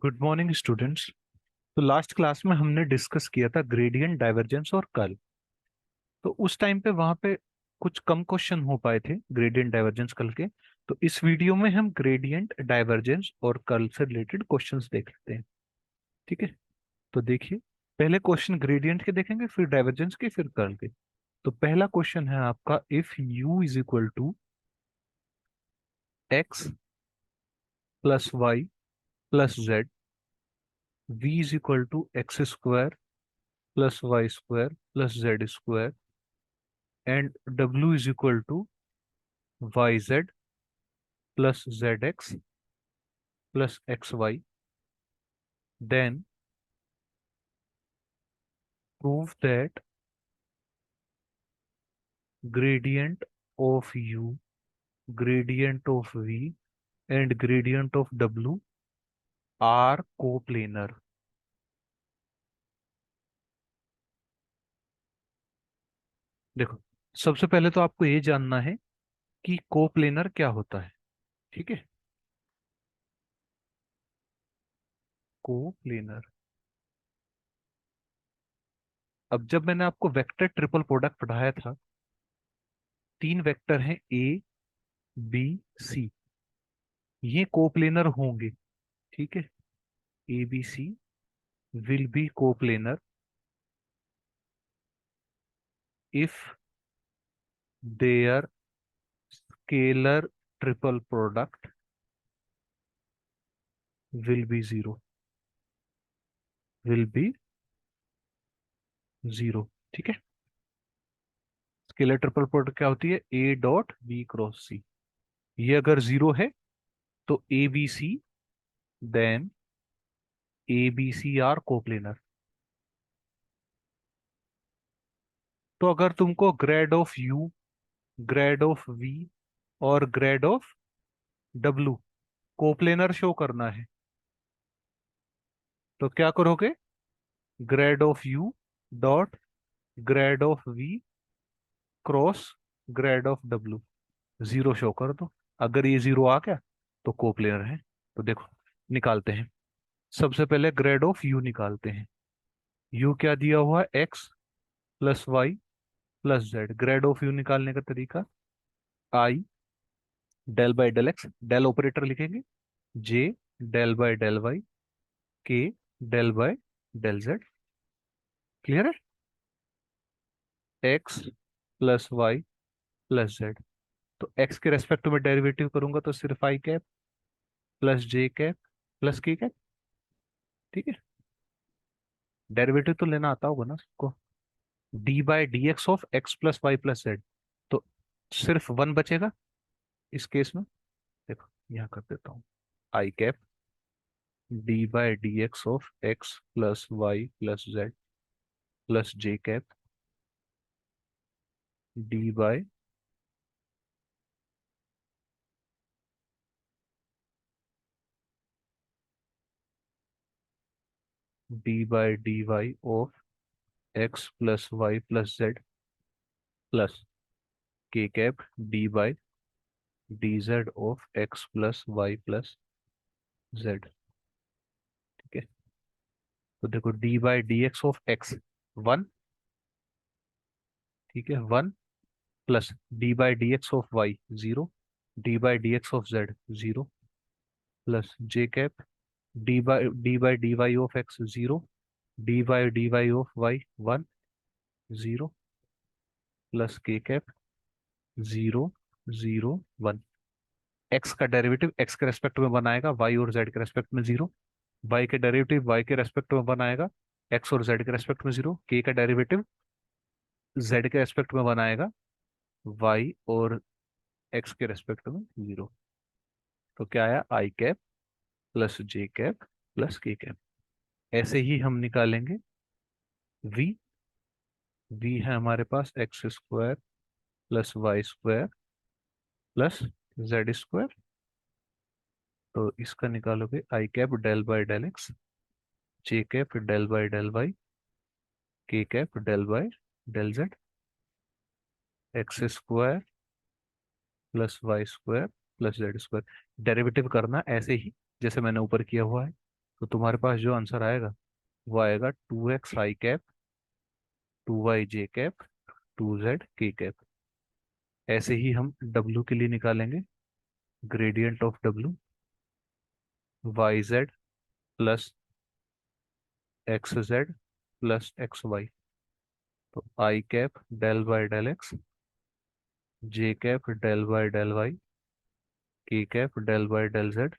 Good morning students. तो last class में हमने डिस्कस किया था ग्रेडियंट, डाइवर्जेंस और कर्ल। तो उस टाइम पे वहां पे कुछ कम क्वेश्चन हो पाए थे ग्रेडियंट, डाइवर्जेंस, कर्ल के। तो इस वीडियो में हम ग्रेडियंट, डाइवर्जेंस और कर्ल से रिलेटेड क्वेश्चंस देख लेते हैं। ठीक है। तो देखिए, पहले क्वेश्चन ग्रेडियंट के देखेंगे, फिर डाइवर्जेंस के, फिर कर्ल के। तो पहला क्वेश्चन है आपका, if u is equal to x plus Y plus z, v is equal to x square plus Y square plus Z square, and w is equal to yz plus zx plus xy, then prove that gradient of u, gradient of v and gradient of w are coplanar। देखो, सबसे पहले तो आपको ये जानना है कि coplanar क्या होता है। ठीक है। कोप्लेनर, अब जब मैंने आपको वेक्टर ट्रिपल प्रोडक्ट पढ़ाया था, तीन वेक्टर हैं ए बी सी, ये कोप्लेनर होंगे। ठीक है। A B C will be coplanar if their scalar triple product will be zero, will be zero। ठीक है। स्केलर ट्रिपल प्रोडक्ट क्या होती है? A dot B cross C. ये अगर जीरो है तो A B C, then A B C are coplanar. तो अगर तुमको grad of U, grad of V और grad of W coplanar show करना है, तो क्या करोगे? Grad of U dot grad of V cross grad of W, zero show कर दो। अगर ये जीरो आ गया तो कोप्लेनर है। तो देखो, निकालते हैं। सबसे पहले ग्रेड ऑफ यू निकालते हैं। यू क्या दिया हुआ है? X plus Y plus Z. Grad of U निकालने का तरीका, I del by del x, del operator लिखेंगे, J del by del Y, के del by del Z. Clear है? X plus Y plus Z. तो एक्स के respect में derivative करूंगा तो सिर्फ I cap plus J cap plus के कैप। ठीक है। डेरिवेटिव तो लेना आता होगा ना सबको। D by D X of x plus Y plus Z, तो सिर्फ वन बचेगा इस केस में। देखो, यहाँ कर देता हूँ, I cap D by D X of x plus Y plus Z plus J cap D by D Y of x plus Y plus Z plus के cap D by D Z of x plus Y plus Z. ठीक है। तो देखो, D by D X of X one, ठीक है, one, plus D by D X of Y zero, D by D X of Z zero, plus J cap D by D Y of X zero, D by D Y of Y one zero, plus के cap zero zero one. X का derivative X के respect में बनाएगा, Y और Z के respect में zero. Y के derivative Y के रेस्पेक्ट में बनाएगा, एक्स और जेड के रेस्पेक्ट में जीरो। के का डेरिवेटिव जेड के रेस्पेक्ट में बनाएगा, वाई और एक्स के रेस्पेक्ट में जीरो। तो क्या आया? I cap plus J cap plus के कैप। ऐसे ही हम निकालेंगे वी। वी है हमारे पास X square plus Y square plus Z square. तो इसका निकालोगे, I cap del by del x, J cap del by del Y, के cap del by del Z, x square plus Y square plus Z square. Derivative करना ऐसे ही जैसे मैंने ऊपर किया हुआ है। तो तुम्हारे पास जो आंसर आएगा वो आएगा 2x i cap, 2y j cap, 2z k cap. ऐसे ही हम w के लिए निकालेंगे, gradient of w, yz plus xz plus xy। तो i cap del by del x, j cap del by del y, k cap del by del z।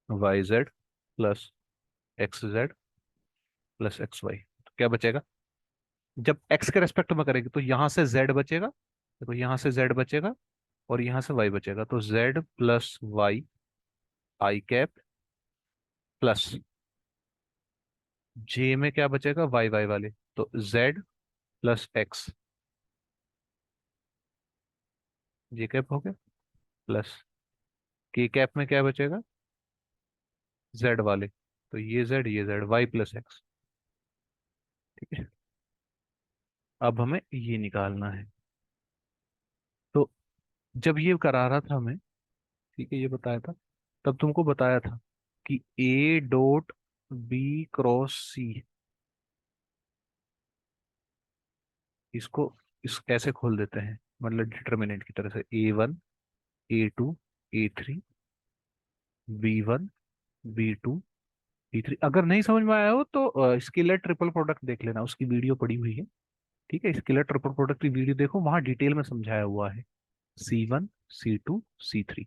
yz plus xz plus xy। तो क्या बचेगा? जब x के respect में करेंगे तो यहां से z बचेगा, देखो यहां से z बचेगा और यहां से y बचेगा, तो z plus y i cap plus j में क्या बचेगा, y y वाले, तो z plus x, j cap हो गया, प्लस k कैप में क्या बचेगा, z वाले, तो ये z y प्लस x। ठीक है, अब हमें ये निकालना है। तो जब ये करा रहा था हमें, ठीक है, ये बताया था, तब तुमको बताया था कि a डॉट बी क्रॉस सी, इसको इस ऐसे खोल देते हैं, मतलब डिटर्मिनेंट की तरह से, a1 a2 a3 b1 b2 b3। अगर नहीं समझ में आया हो तो स्केलर ट्रिपल प्रोडक्ट देख लेना, उसकी वीडियो पड़ी हुई है। ठीक है, स्केलर ट्रिपल प्रोडक्ट की वीडियो देखो, वहां डिटेल में समझाया हुआ है, c1 c2 c3।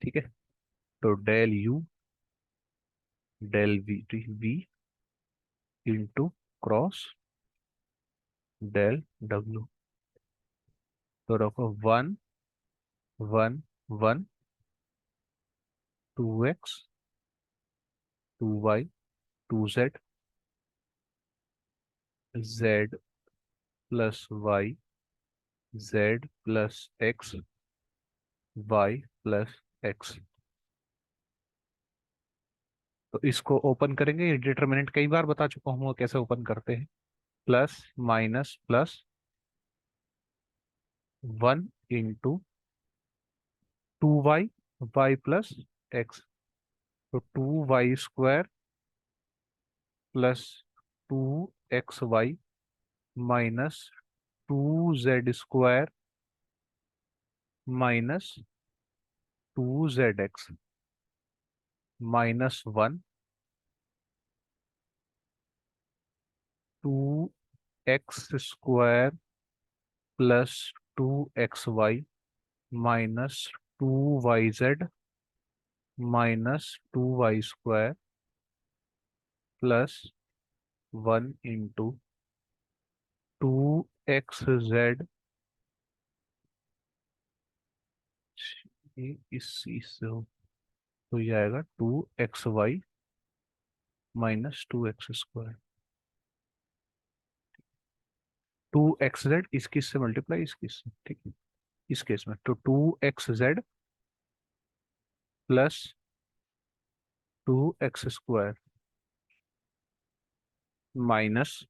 ठीक है, तो del u del v into cross del w। तो रखो 1 1 1, 2x 2y 2z, z plus y, z plus x, y plus x. तो इसको ओपन करेंगे, ये डिटरमिनेंट कई बार बता चुका हूँ वो कैसे ओपन करते हैं। Plus minus plus 1 into 2y, y plus x, तो 2y² plus 2xy minus 2z² minus 2zx -1, 2x² plus 2xy minus 2yz -2y² plus 1 into 2xz, ये इससे हो, तो ये आएगा 2xy -2x²। 2xz इसकी से मल्टीप्लाई इसकी से, ठीक है, इस केस में तो 2xz plus 2x² minus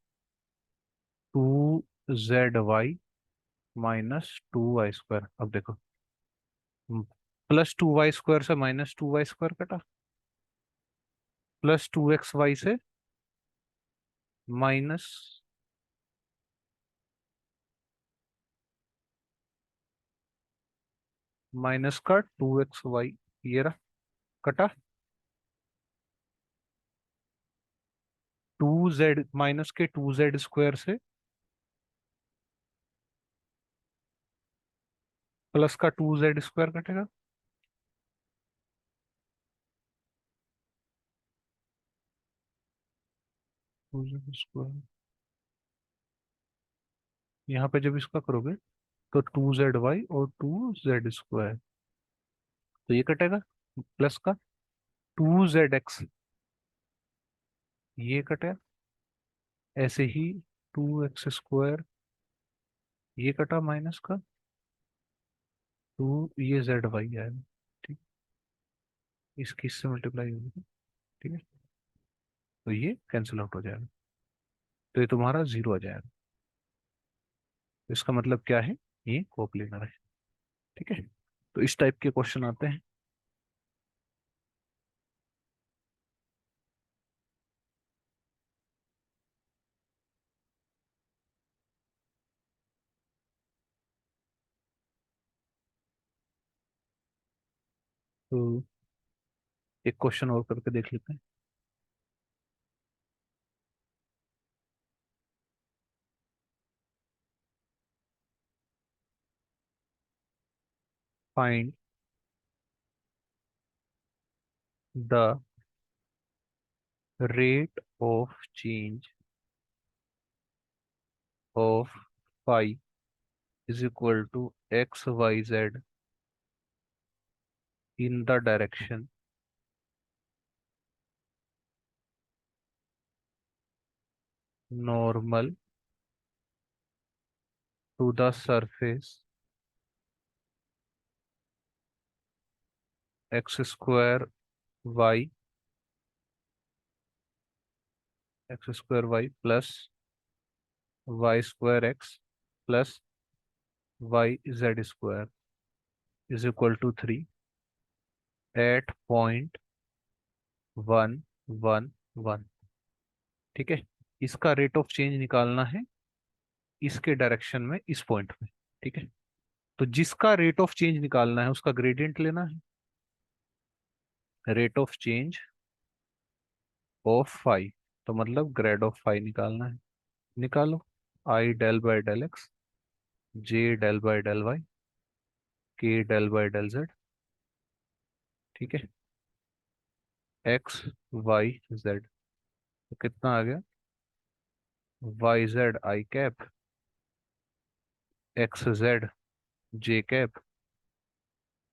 2zy -2y²। अब देखो, +2y² से -2y² कटा, +2xy से माइनस माइनस का 2xy, ये रहा, कटा। 2z माइनस के 2z² से प्लस का 2z² कटेगा, 2z²। यहाँ पे जब इसका करोगे तो 2zy और 2z², तो ये कटेगा, प्लस का 2zx, ये कटा, ऐसे ही 2x², ये कटा माइनस का 2, ये zy आएगा। ठीक, इसकी इससे मल्टीप्लाई होगी। ठीक है, तो ये कैंसिल आउट हो जाएगा, तो ये तुम्हारा जीरो आ जाएगा। इसका मतलब क्या है, ये कोप्लेनर है। ठीक है, तो इस टाइप के क्वेश्चन आते हैं। तो एक क्वेश्चन और करके देख लेते हैं। Find the rate of change of phi is equal to x y z in the direction normal to the surface x square y, x square y plus Y square x plus y z square is equal to 3 at point 1 1 1। ठीक है, इसका rate of change निकालना है इसके direction में, इस point में। ठीक है, तो जिसका रेट ऑफ चेंज निकालना है उसका ग्रेडियंट लेना है। Rate of change of phi, तो मतलब ग्रेड ऑफ फाई निकालना है। निकालो। I del by del x, j del by del Y, के डेल बाय डेल जेड। ठीक है, एक्स वाई जेड, तो कितना आ गया, y z i cap, x z j cap,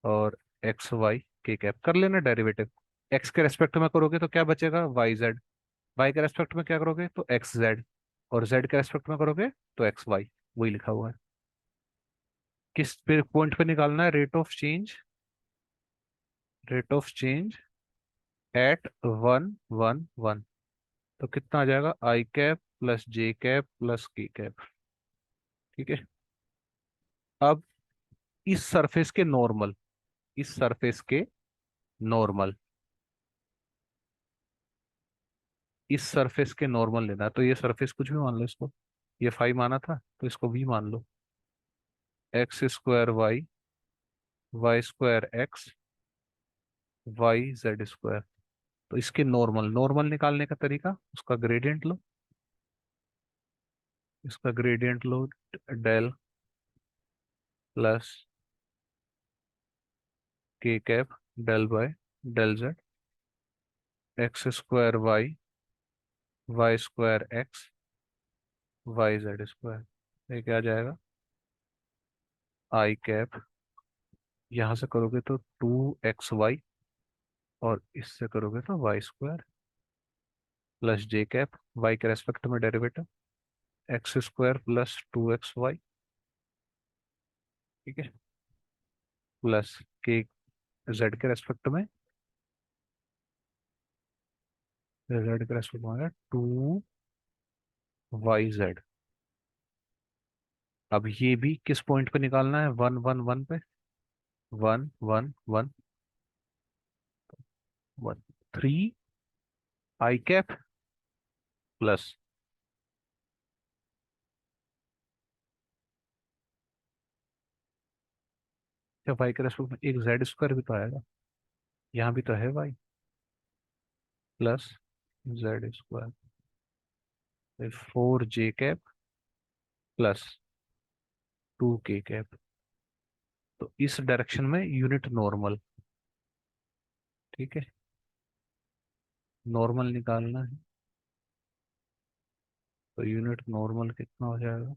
और एक्स वाई के कैप। कर लेना डेरिवेटिव। एक्स के रेस्पेक्ट में करोगे तो क्या बचेगा, वाई जेड। वाई के रेस्पेक्ट में क्या करोगे तो एक्स जेड, और जेड के रेस्पेक्ट में करोगे तो एक्स वाई। वही लिखा हुआ है। किस पॉइंट पे निकालना है rate of change, rate of change at 1 1 1। तो कितना आ जाएगा, i cap plus J cap plus के कैप। ठीक है, अब इस सरफेस के नॉर्मल, इस सरफेस के नॉर्मल, इस सरफेस के नॉर्मल लेना है। तो ये सरफेस कुछ भी मान लो इसको, ये फाइव माना था तो इसको भी मान लो। X square y, y square x, y z square. तो इसके नॉर्मल, नॉर्मल निकालने का तरीका, उसका ग्रेडियंट लो। इसका ग्रेडियंट लो, डेल प्लस के cap del by del Z, x square y, y square x, y z square. ये क्या आ जाएगा, आई कैप, यहाँ से करोगे तो 2xy, और इससे करोगे तो वाई स्क्वायर प्लस जे कैप, वाई के रेस्पेक्ट में derivative, x square plus 2xy। ठीक है, प्लस के जेड के रेस्पेक्ट में, जेड के रेस्पेक्ट में 2yz। अब ये भी किस पॉइंट पे निकालना है, 1 1 1 पे, 1 1 1 1 3 आई कैप प्लस, क्या वाई के रेस्पेक्ट में एक जेड स्क्वायर भी तो आएगा, यहाँ भी तो है वाई, प्लस जेड स्क्वायर, 4 जे कैप प्लस 2 के कैप। तो इस डायरेक्शन में यूनिट नॉर्मल। ठीक है, नॉर्मल निकालना है, तो यूनिट नॉर्मल कितना हो जाएगा,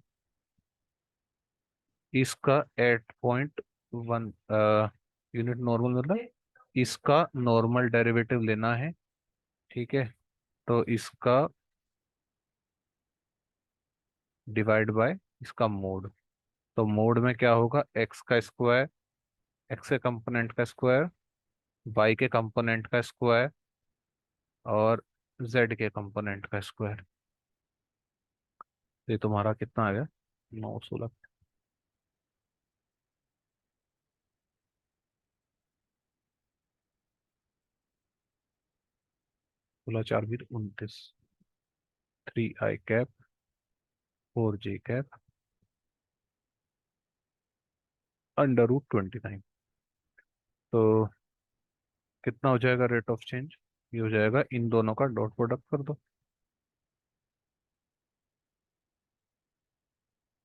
इसका 8.1, यूनिट नॉर्मल मतलब इसका नॉर्मल डेरिवेटिव लेना है। ठीक है, तो इसका डिवाइड बाय इसका मोड। तो मोड में क्या होगा, एक्स का स्क्वायर, एक्स के कंपोनेंट का स्क्वायर, वाई के कंपोनेंट का स्क्वायर, और जेड के कंपोनेंट का स्क्वायर। ये तुम्हारा कितना आ गया, 9 16 16 4 भी 29। 3 i कैप 4 j कैप √29। तो कितना हो जाएगा रेट ऑफ चेंज? ये हो जाएगा, इन दोनों का डॉट प्रोडक्ट कर दो।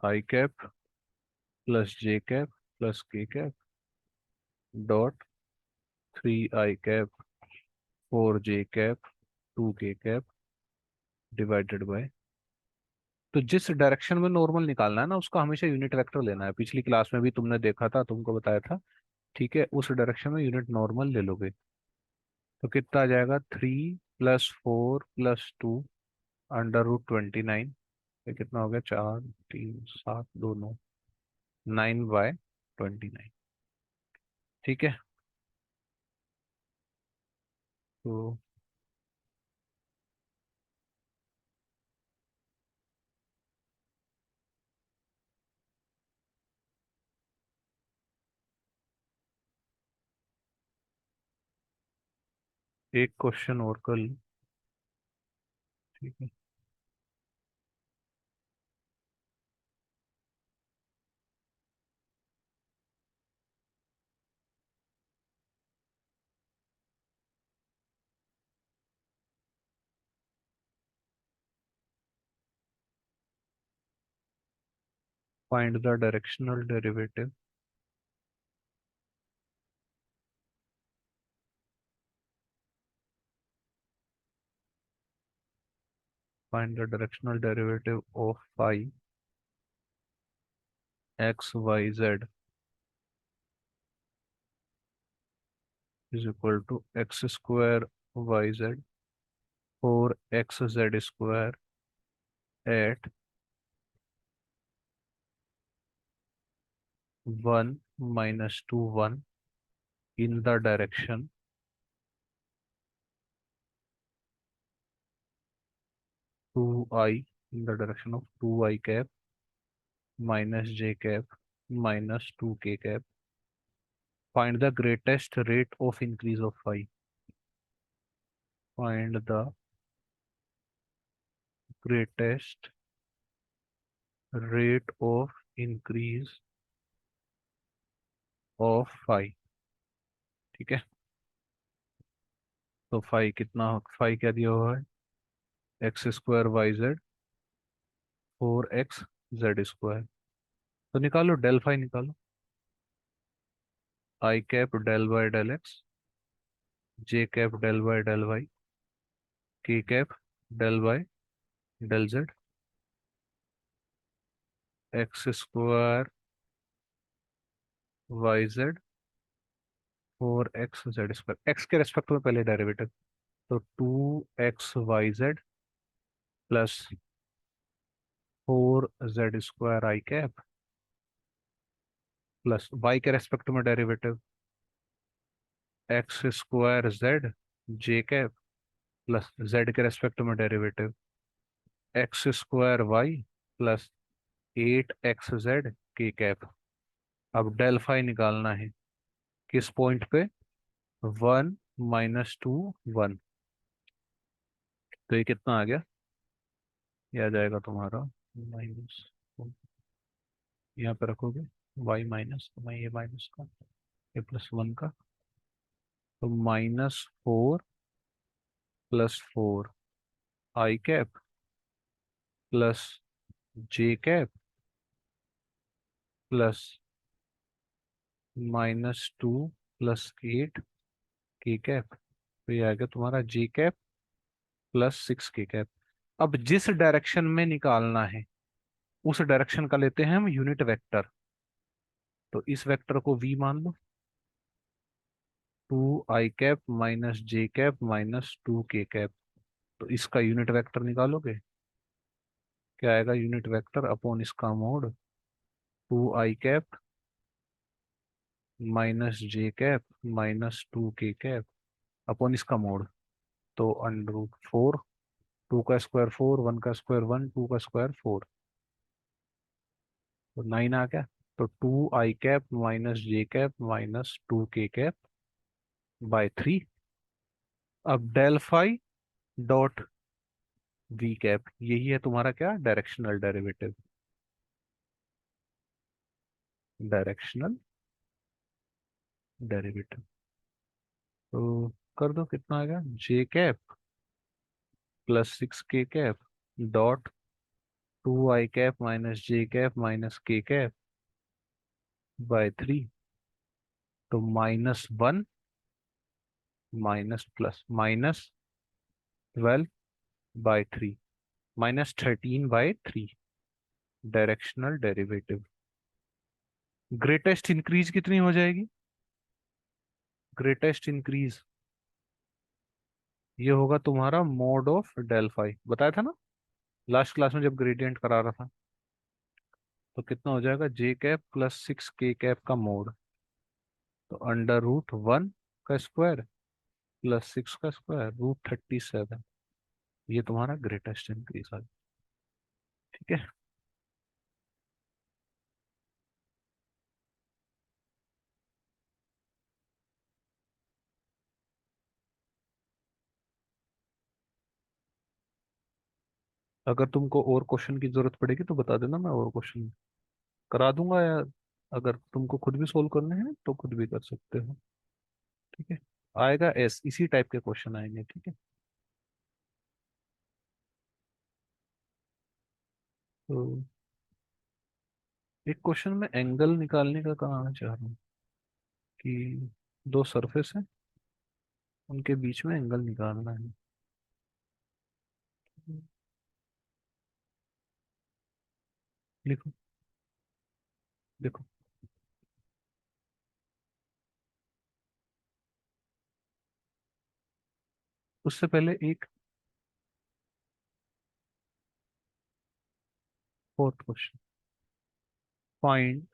i cap +j cap +k cap dot 3 i cap 4 j cap 2 k cap divided bye. तो जिस डायरेक्शन में नॉर्मल निकालना है ना, उसका हमेशा यूनिट वेक्टर लेना है। पिछली क्लास में भी तुमने देखा था, तुमको बताया था। ठीक है, उस डायरेक्शन में यूनिट नॉर्मल ले लोगे। तो कितना आ जाएगा? 3 + 4 + 2 √29। ये कितना हो गया? 4 3 7 2 9। 9/29। ठीक है। तो एक क्वेश्चन और कर लो। ठीक है। Find the directional derivative. Find the directional derivative of phi x y z is equal to x² y z 4 x z² at 1 - 2 1 in the direction 2i, in the direction of 2 i cap -j cap -2 k cap. Find the greatest rate of increase of phi. Find the greatest rate of increase of phi। ठीक है। तो phi कितना? Phi क्या दिया हुआ है? x² y z 4 x z²। तो निकालो, डेल फाई निकालो। i cap del by del x, j cap del by del y, k cap del by del z, x² y z 4 x z²। X के respect में पहले derivative. तो 2 x y z +4 z² i cap plus y के respect में derivative x² z j cap plus z के respect में derivative x² y +8 x z k cap. अब del phi निकालना है। किस पॉइंट पे? 1 - 2 1। तो ये कितना आ गया? ये आ जाएगा तुम्हारा माइनस, यहाँ पे रखोगे y माइनस, तो मैं ये माइनस का, ये +1 का, तो -4 + 4 i cap +j cap plus -2 + 8 k cap. तो ये आ गया तुम्हारा j कैप +6 k कैप। अब जिस डायरेक्शन में निकालना है, उस डायरेक्शन का लेते हैं हम यूनिट वेक्टर। तो इस वेक्टर को v मान लो। 2 i cap -j cap -2 k cap. तो इसका यूनिट वेक्टर निकालोगे, क्या आएगा? यूनिट वेक्टर अपॉन इसका mode 2 i cap -j cap -2 k cap upon इसका मोड। तो √4, 2 का स्क्वायर 4, 1 का स्क्वायर 1, 2 का स्क्वायर 4। तो 9 आ गया। तो 2 i cap minus J cap minus 2 k cap by 3। अब del phi dot v cap, यही है तुम्हारा क्या, डायरेक्शनल डेरिवेटिव। Directional derivative. तो कर दो, कितना आ गया, j cap plus 6 k cap dot 2 i cap minus J cap minus k cap by 3। तो -1 minus plus -12/3 -13/3। Directional derivative. Greatest increase कितनी हो जाएगी, ग्रेटेस्ट इंक्रीज ये होगा तुम्हारा मोड ऑफ डेल फाई, बताया था ना लास्ट क्लास में जब ग्रेडियंट करा रहा था। तो कितना हो जाएगा, जे कैप प्लस 6 k कैप का मोड। तो √1 का स्क्वायर प्लस 6 का स्क्वायर √37। ये तुम्हारा ग्रेटेस्ट इंक्रीज आ गया। ठीक है। अगर तुमको और क्वेश्चन की जरूरत पड़ेगी तो बता देना, मैं और क्वेश्चन करा दूंगा, या अगर तुमको खुद भी सोल्व करने हैं तो खुद भी कर सकते हो। ठीक है। आएगा इसी टाइप के क्वेश्चन आएंगे। ठीक है। तो एक क्वेश्चन में एंगल निकालने का कहाँ चाह रहा हूँ कि दो सरफेस है, उनके बीच में एंगल निकालना है। लिखो, देखो। उससे पहले एक fourth question, find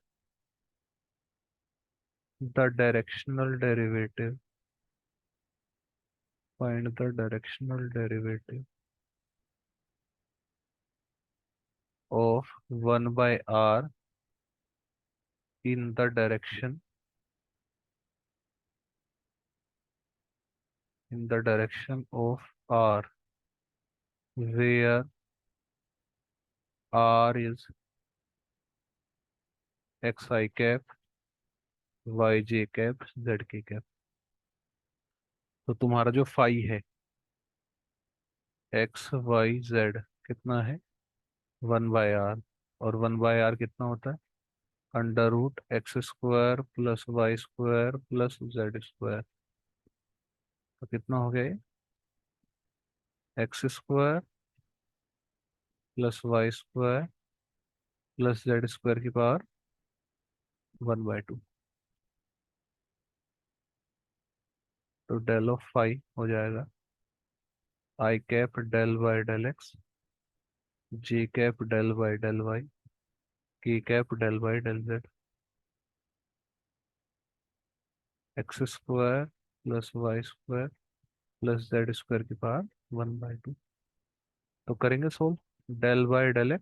the directional derivative, find the directional derivative of 1/r in the direction, in the direction of r where r is xi cap yj cap zk cap. तो तुम्हारा जो फाई है x y z कितना है, 1/r। और 1/r कितना होता है, √x² plus y² plus z²। तो कितना हो गया ये, x² plus y² plus z² की पावर 1/2। तो डेल ऑफ फाई हो जाएगा i cap del by del x, J cap del by del Y, के cap del by del z. x² plus y² plus z² की power 1/2। तो करेंगे solve, del by del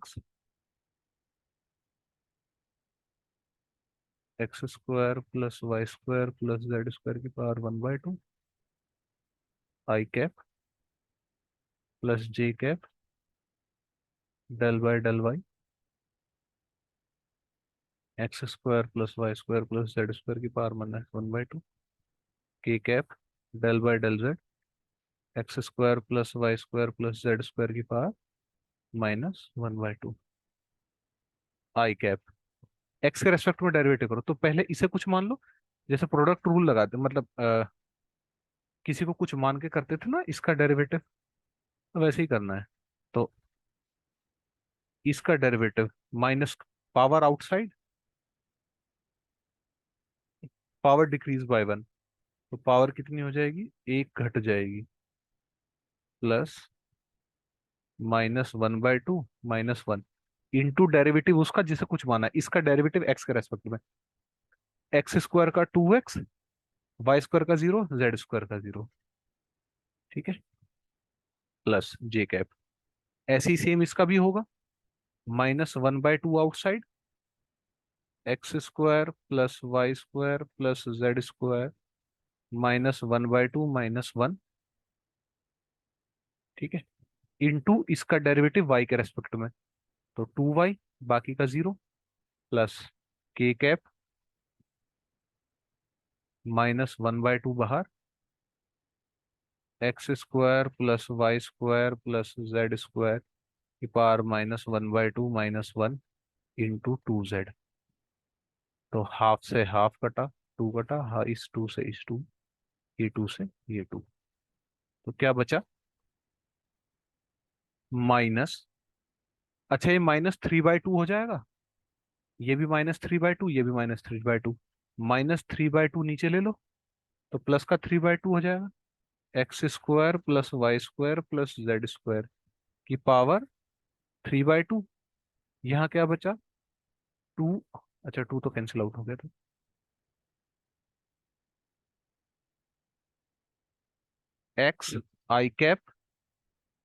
x² plus y² plus z² की power 1/2 i cap plus J cap del by del y, x² plus y² plus z² की power 1/2 k cap del by del z, x² plus y² plus z² की power -1/2 i cap. X के respect में derivative करो, तो पहले इसे कुछ मान लो, जैसे प्रोडक्ट रूल लगाते, मतलब किसी को कुछ मान के करते थे ना इसका डेरिवेटिव, तो वैसे ही करना है। तो इसका derivative minus power outside, power decrease bye 1। तो पावर कितनी हो जाएगी, एक घट जाएगी, प्लस -1/2 -1 इंटू डेरिवेटिव उसका जिसे कुछ माना है, इसका डेरिवेटिव एक्स के रेस्पेक्ट में, x² का 2x, y² का 0, z² का 0। ठीक है। प्लस जे कैप, ऐसे ही सेम इसका भी होगा, -1/2 outside x square plus Y square plus Z square minus 1/2 minus 1। ठीक है, इनटू इसका डेरिवेटिव वाई के रेस्पेक्ट में, तो 2y, बाकी का 0, प्लस के कैप -1/2 बाहर, x square plus Y square plus Z square की पावर -1/2 माइनस 1 इंटू 2z। तो हाफ से हाफ कटा, 2 कटा, हाँ, इस 2 से इस 2, ये 2 से ये 2, तो क्या बचा? माइनस, अच्छा ये -3/2 हो जाएगा, ये भी -3/2, ये भी -3/2, -3/2 नीचे ले लो, तो प्लस का 3/2 हो जाएगा, x square plus Y square plus Z square की पावर 3/2। यहाँ क्या बचा? 2, अच्छा 2 तो कैंसिल आउट हो गया था, एक्स आई कैप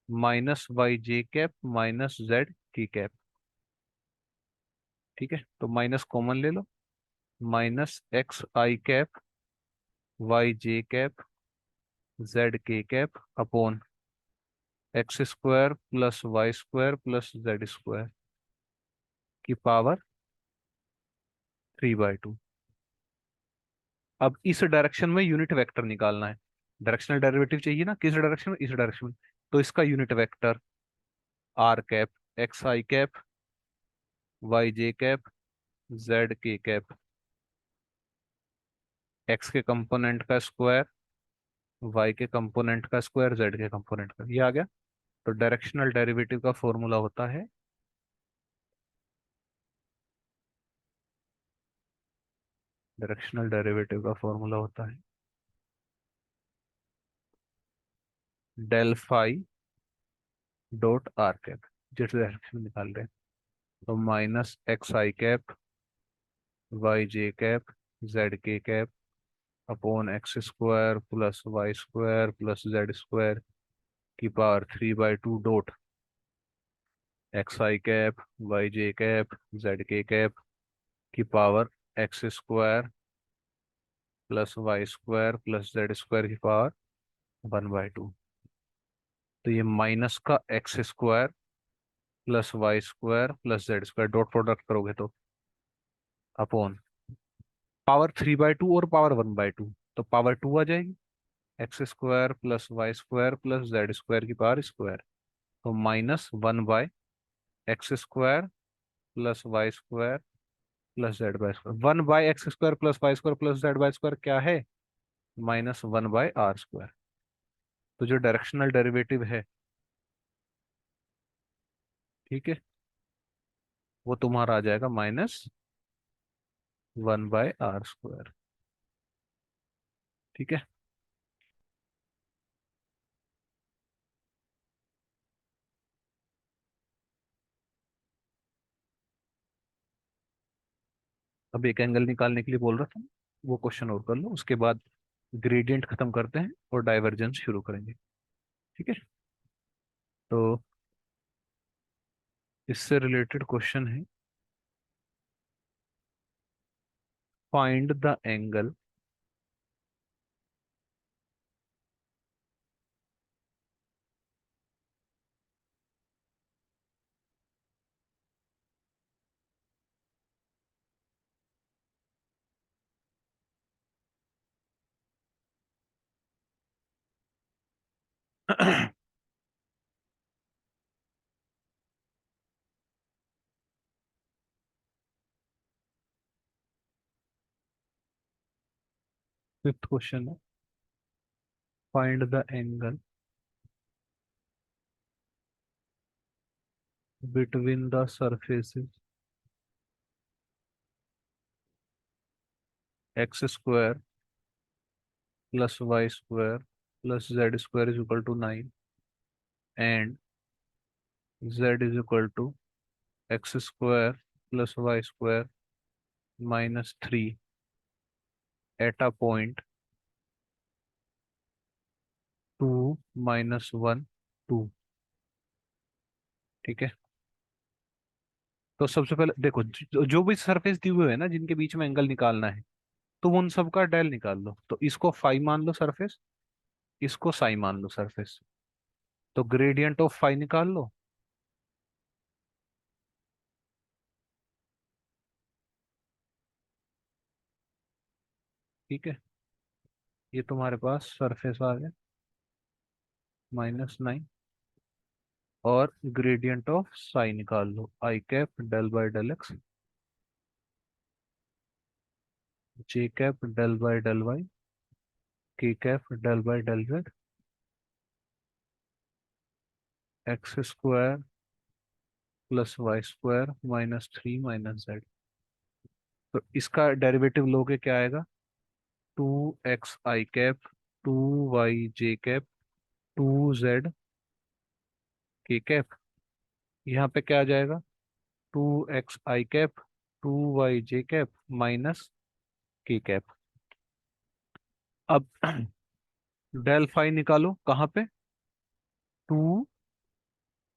माइनस वाई जे कैप माइनस जेड की कैप। ठीक है, तो माइनस कॉमन ले लो, माइनस एक्स आई कैप वाई जे cap z k cap upon x square plus Y square plus Z square की पावर 3/2। अब इस डायरेक्शन में यूनिट वेक्टर निकालना है, डायरेक्शनल डेरिवेटिव चाहिए ना, किस डायरेक्शन में? इस डायरेक्शन में, तो इसका unit vector r cap x आई कैप वाई जे cap z k cap, x के कंपोनेंट का स्क्वायर वाई के कंपोनेंट का स्क्वायर जेड के कंपोनेंट का, ये आ गया। तो डायरेक्शनल डेरिवेटिव का फॉर्मूला होता है डायरेक्शनल डेरिवेटिव का फॉर्मूला होता है del phi dot r cap, जिस डायरेक्शन में निकाल रहे हैं, तो माइनस एक्स आई कैप वाई जे cap z k cap upon x square plus Y square plus Z square की पावर 3/2 डॉट एक्स आई कैप वाई जे कैप जेड के कैप की power x square plus Y square plus Z square की power 1/2। तो ये minus का x square plus Y square plus Z square dot product करोगे तो upon power 3/2 और power 1/2, तो power 2 आ जाएगी, x square plus Y square plus Z square की पावर स्क्वायर, तो -1/एक्स square plus Y square plus z by square, 1/एक्स square plus Y square plus z by square क्या है? -1/r square. तो जो डायरेक्शनल डेरिवेटिव है, ठीक है, वो तुम्हारा आ जाएगा -1/r स्क्वायर। ठीक है, अब एक एंगल निकालने के लिए बोल रहा था, वो क्वेश्चन और कर लो, उसके बाद ग्रेडियंट खत्म करते हैं और डाइवर्जेंस शुरू करेंगे। ठीक है, तो इससे रिलेटेड क्वेश्चन है, find the angle fifth question है, find the angle between the surfaces x square plus Y square plus Z square is equal to 9 and z is equal to x square plus Y square -3 at a point 2 - 1 2। ठीक है, तो सबसे पहले देखो, जो भी surface दी हुई है ना जिनके बीच में एंगल निकालना है, तो उन सब का डेल निकाल लो। तो इसको फाई मान लो सरफेस, इसको साई मान लो सरफेस। तो ग्रेडियंट ऑफ फाई निकाल लो। ठीक है, ये तुम्हारे पास सरफेस आ गया -9। और ग्रेडियंट ऑफ साई निकाल लो, i cap del by del x, J cap del by del Y, के cap del by del Z, x square plus Y square -3 -z। तो इसका डेरिवेटिव लोगे क्या आएगा? 2x i cap, 2y j cap, 2z के cap. यहाँ पे क्या आ जाएगा? 2x i cap, 2y j cap minus के कैप। अब डेल फाई निकालो, कहाँ पे? 2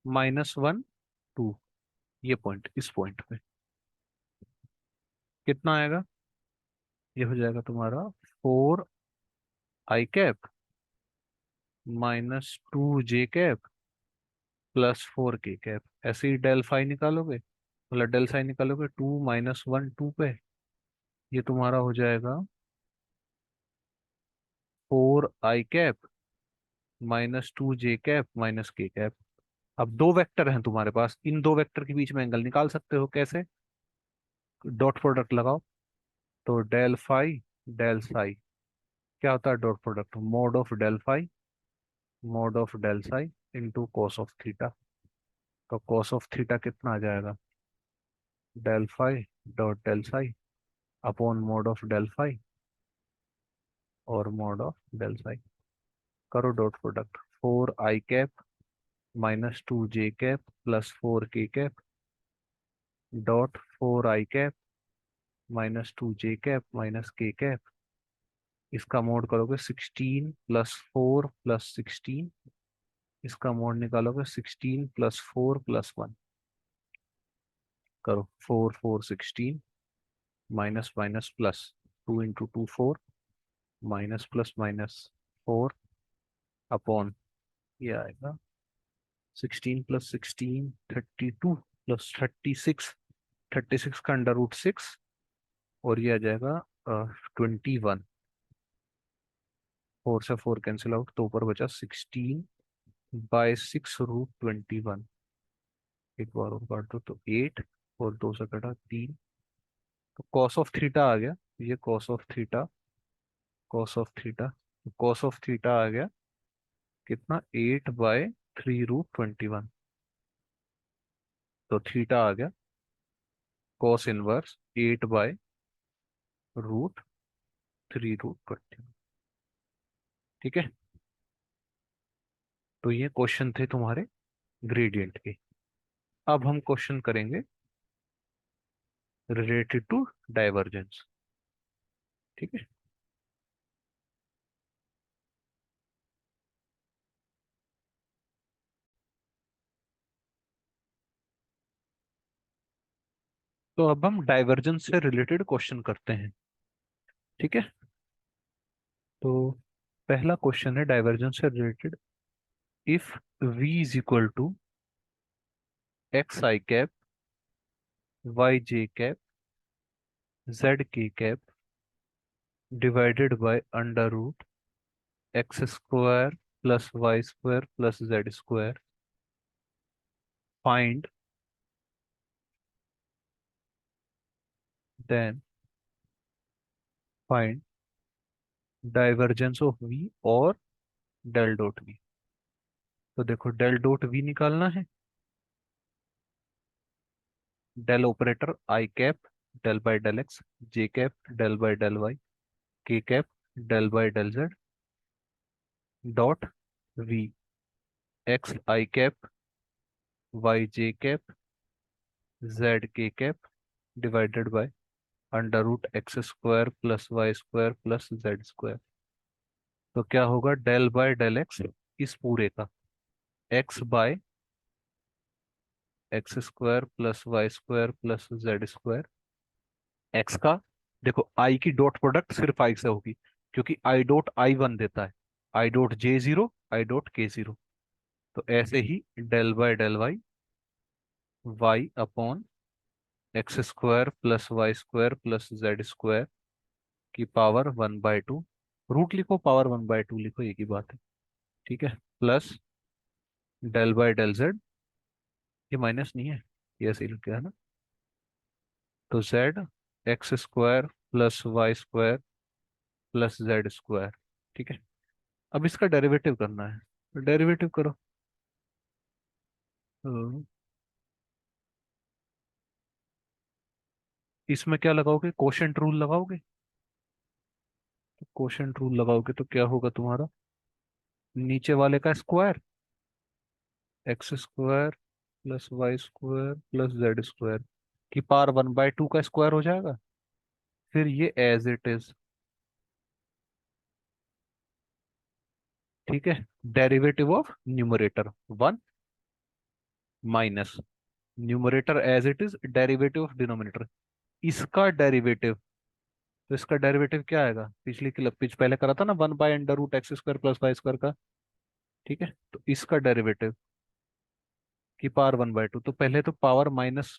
-1 2, ये पॉइंट, इस पॉइंट पे कितना आएगा? ये हो जाएगा तुम्हारा 4 i cap -2 j cap +4 k cap. ऐसे ही डेल फाई निकालोगे, मतलब डेल साई निकालोगे 2 -1 2 पे, ये तुम्हारा हो जाएगा 4 i cap -2 j cap -k cap. अब दो वेक्टर हैं तुम्हारे पास, इन दो वेक्टर के बीच में एंगल निकाल सकते हो कैसे? डॉट प्रोडक्ट लगाओ। तो डेल फाई डेल साई, क्या होता है dot product? Mod of del phi mod of del psi into cos of theta. तो कॉस ऑफ थीटा कितना आ जाएगा? Del phi dot del psi upon mod of del phi और mod of del psi. करो dot product. 4 i cap -2 j cap +4 k cap dot 4 i cap -2 j cap -k cap. इसका mod करोगे 16 +4 +16, इसका mode निकालोगे 16 +4 +1। करो 4 4 16, minus minus plus, 2 × 2 4, minus plus minus 4 upon, ये आएगा 16 + 16 32 +36, 36 का √6, और ये आ जाएगा 21। 4 से 4 कैंसिल आउट, तो ऊपर बचा 16/6 √21। एक बार और काट दो तो 8, और 2 से कटा 3। तो कॉस ऑफ थीटा आ गया, ये cos of theta, cos of theta, cos of theta आ गया कितना? 8/3 √21। तो थीटा आ गया कॉस इनवर्स 8/√3 √21। ठीक है, तो ये क्वेश्चन थे तुम्हारे ग्रेडियंट के। अब हम क्वेश्चन करेंगे रिलेटेड टू डाइवर्जेंस। ठीक है, तो अब हम डाइवर्जेंस से रिलेटेड क्वेश्चन करते हैं। ठीक है, तो पहला क्वेश्चन है डाइवर्जेंस से related. If v is equal to x i cap, y j cap, z k cap divided by √x² plus y² plus z², find then find divergence of v और del dot v। तो देखो del dot v निकालना है। Del operator i cap del by del x, J cap del by del Y, के cap del by del z dot v, x I cap y J cap z k cap divided by √x² plus y² plus z²। तो क्या होगा? Del by del x इस पूरे का, x by x square plus Y square plus Z square. X का देखो आई की dot product सिर्फ आई से होगी, क्योंकि आई डॉट आई वन देता है, i dot j zero, i dot k zero. तो ऐसे ही del by del y, y upon x square plus Y square plus Z square की पावर 1/2। रूट लिखो, पावर 1/2 लिखो, एक ही बात है। ठीक है, plus del by del z, ये माइनस नहीं है, ये ऐसे ही लिख गया है ना। तो z x square plus Y square plus Z square. ठीक है, अब इसका डेरिवेटिव करना है, तो डेरिवेटिव करो। तो इसमें क्या लगाओगे, कोशेंट रूल लगाओगे। तो कोशेंट रूल लगाओगे तो क्या होगा तुम्हारा, नीचे वाले का square, x square plus Y square plus Z square की पावर 1/2 का स्क्वायर हो जाएगा। फिर ये एज इट इज। ठीक है, derivative of numerator 1 minus numerator as it is derivative of denominator, इसका डेरिवेटिव। तो इसका डेरिवेटिव क्या आएगा, पिछली पिछ पहले करा था ना, 1/√x² प्लस वाई स्क्वायर का। ठीक है, तो इसका डेरिवेटिव की पावर 1/2, तो पहले तो पावर माइनस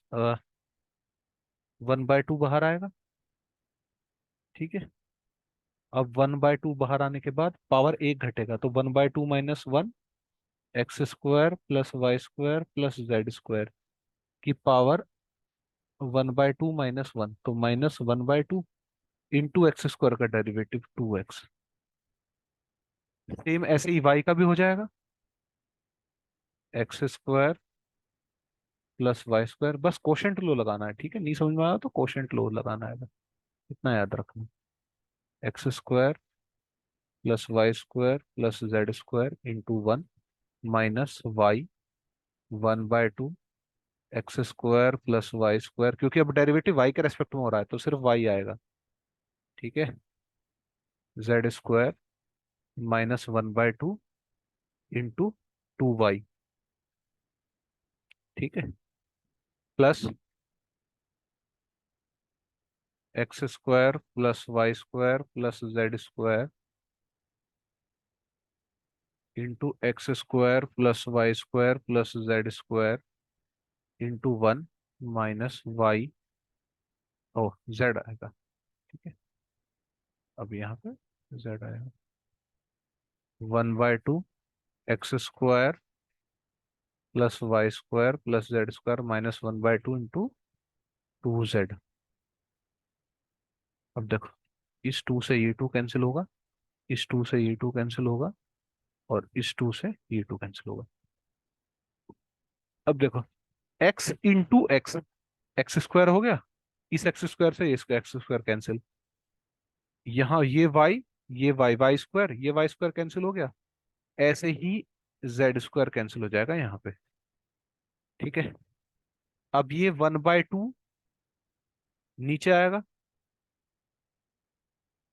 1/2 बाहर आएगा। ठीक है, अब 1/2 बाहर आने के बाद पावर एक घटेगा, तो 1/2 - 1, x square plus Y square plus Z square की पावर 1/2 - 1, तो -1/2 इंटू एक्स स्क्वायर का डेरिवेटिव 2x। सेम ऐसे ही y का भी हो जाएगा, x square plus Y square, बस कोशेंट लो लगाना है। ठीक है, नहीं समझ में आया तो कोशेंट लो लगाना है, इतना याद रखना। X square plus Y square plus Z square into 1 minus y 1/2 x square plus Y square, क्योंकि अब डेरिवेटिव y के रेस्पेक्ट में हो रहा है तो सिर्फ y आएगा। ठीक है, जेड स्क्वायर -1/2 इंटू 2y। ठीक है, plus x square plus Y square plus Z square into x square plus Y square plus Z square into 1 minus y, ओ जेड आएगा। ठीक है, अब यहाँ पे जेड आएगा 1/2 x square plus Y square plus Z square -1/2 into 2z। अब देखो, इस 2 से ये 2 कैंसिल होगा, इस 2 से ये 2 कैंसिल होगा, और इस 2 से ये 2 कैंसिल होगा। अब देखो, x into x, x square हो गया, इस एक्स स्क्वायर से ये एक्स स्क्वायर कैंसिल, यहाँ ये वाई स्क्वायर, ये वाई स्क्वायर कैंसिल हो गया, ऐसे ही जेड स्क्वायर कैंसिल हो जाएगा यहाँ पे। ठीक है, अब ये 1/2 नीचे आएगा।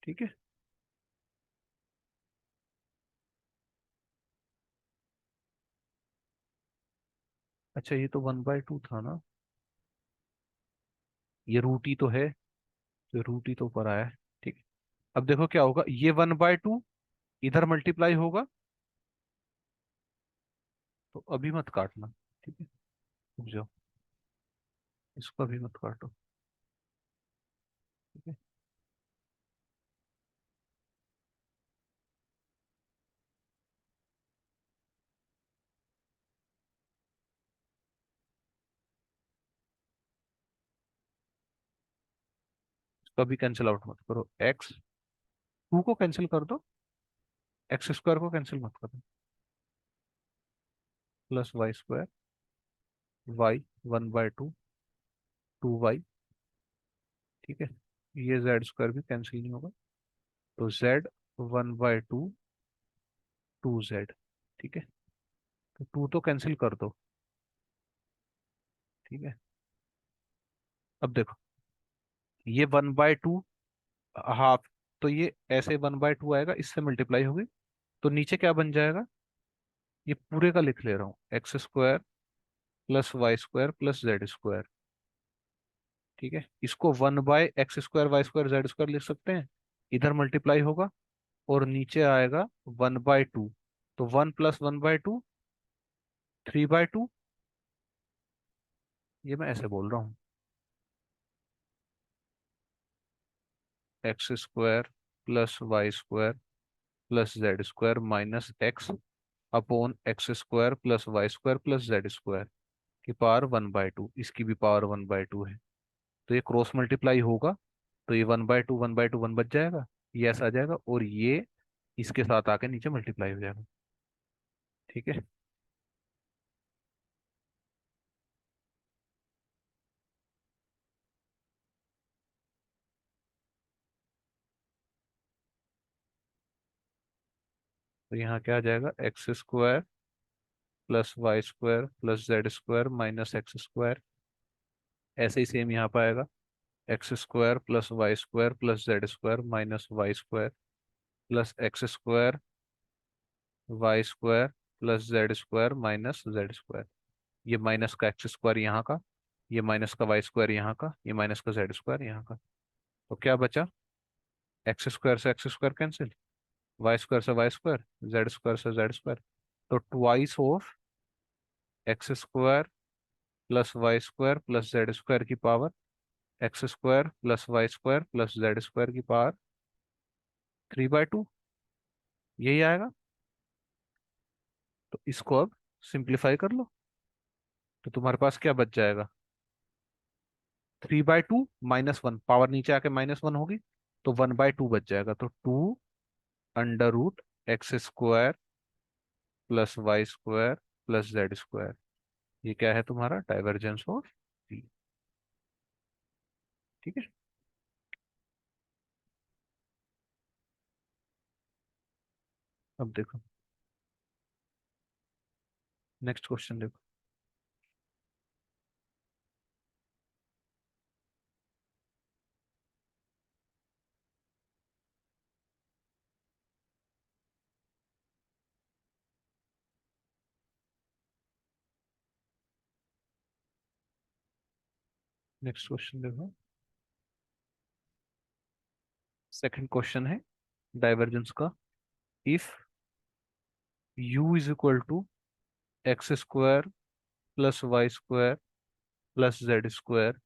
ठीक है, अच्छा ये तो 1/2 था ना, ये रूट ही तो है, तो रूट ही तो ऊपर आया है। ठीक है, अब देखो क्या होगा, ये 1/2 इधर मल्टीप्लाई होगा, तो अभी मत काटना। ठीक है, रुक जाओ, इसको अभी मत काटो। ठीक है, इसको अभी कैंसिल आउट मत करो, एक्स 2 को कैंसिल कर दो, एक्स स्क्वायर को कैंसिल मत करो, plus Y square, Y 1/2 2y। ठीक है, ये जेड स्क्वायर भी कैंसिल नहीं होगा, तो जेड 1/2 2z। ठीक है, तो 2 तो कैंसिल कर दो। ठीक है, अब देखो, ये 1/2 हाफ, तो ये ऐसे 1/2 आएगा, इससे मल्टीप्लाई होगी, तो नीचे क्या बन जाएगा, ये पूरे का लिख ले रहा हूँ, x square plus Y square plus Z square. ठीक है, इसको 1/x² Y square Z square लिख सकते हैं। इधर मल्टीप्लाई होगा और नीचे आएगा 1/2। तो 1 + 1/2 3/2। ये मैं ऐसे बोल रहा हूँ, x² plus Y square plus Z square minus x upon x² plus Y square plus Z square की पावर 1/2। इसकी भी पावर 1/2 है। तो ये क्रॉस मल्टीप्लाई होगा, तो ये 1/2 1/2 1 बच जाएगा, ये ऐसा आ जाएगा, और ये इसके साथ आके नीचे मल्टीप्लाई हो जाएगा। ठीक है, तो यहाँ क्या आ जाएगा, x² plus Y square plus Z square minus x²। ऐसे ही सेम यहाँ पर आएगा, x² plus Y square plus Z square minus Y square plus x² y square plus Z square minus z square. ये माइनस का x² यहाँ का, ये माइनस का वाई स्क्वायर यहाँ का, ये माइनस का जेड स्क्वायर यहाँ का। तो क्या बचा, x² से x² कैंसिल, y² से वाई स्क्वायर, z² से जेड स्क्वायर। तो twice of x² plus Y square plus Z square की power x² plus Y square plus Z square की पावर 3/2। यही आएगा। तो इसको अब सिंप्लीफाई कर लो, तो तुम्हारे पास क्या बच जाएगा, 3/2 -1, पावर नीचे आके -1 होगी, तो 1/2 बच जाएगा। तो 2√x² plus Y square plus Z square. ये क्या है तुम्हारा डाइवर्जेंस ऑफ P। ठीक है, अब देखो नेक्स्ट क्वेश्चन देखो। नेक्स्ट क्वेश्चन देखो, सेकंड क्वेश्चन है डाइवर्जेंस का। If u is equal to x² plus Y square plus Z square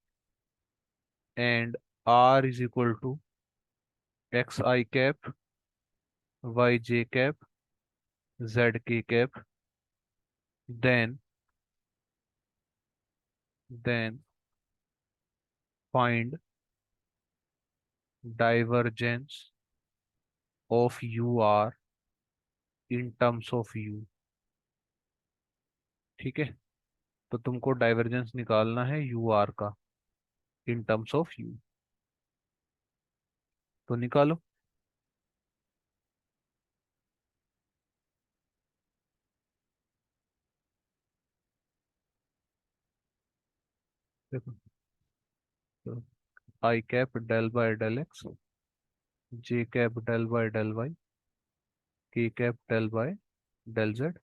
and r is equal to xi cap y J cap z k cap, then then find divergence of u r in terms of u. ठीक है, तो तुमको divergence निकालना है you are का इन terms of you. तो निकालो। देखो, तो आई cap del by del x, J cap del by del Y, के cap del by del z,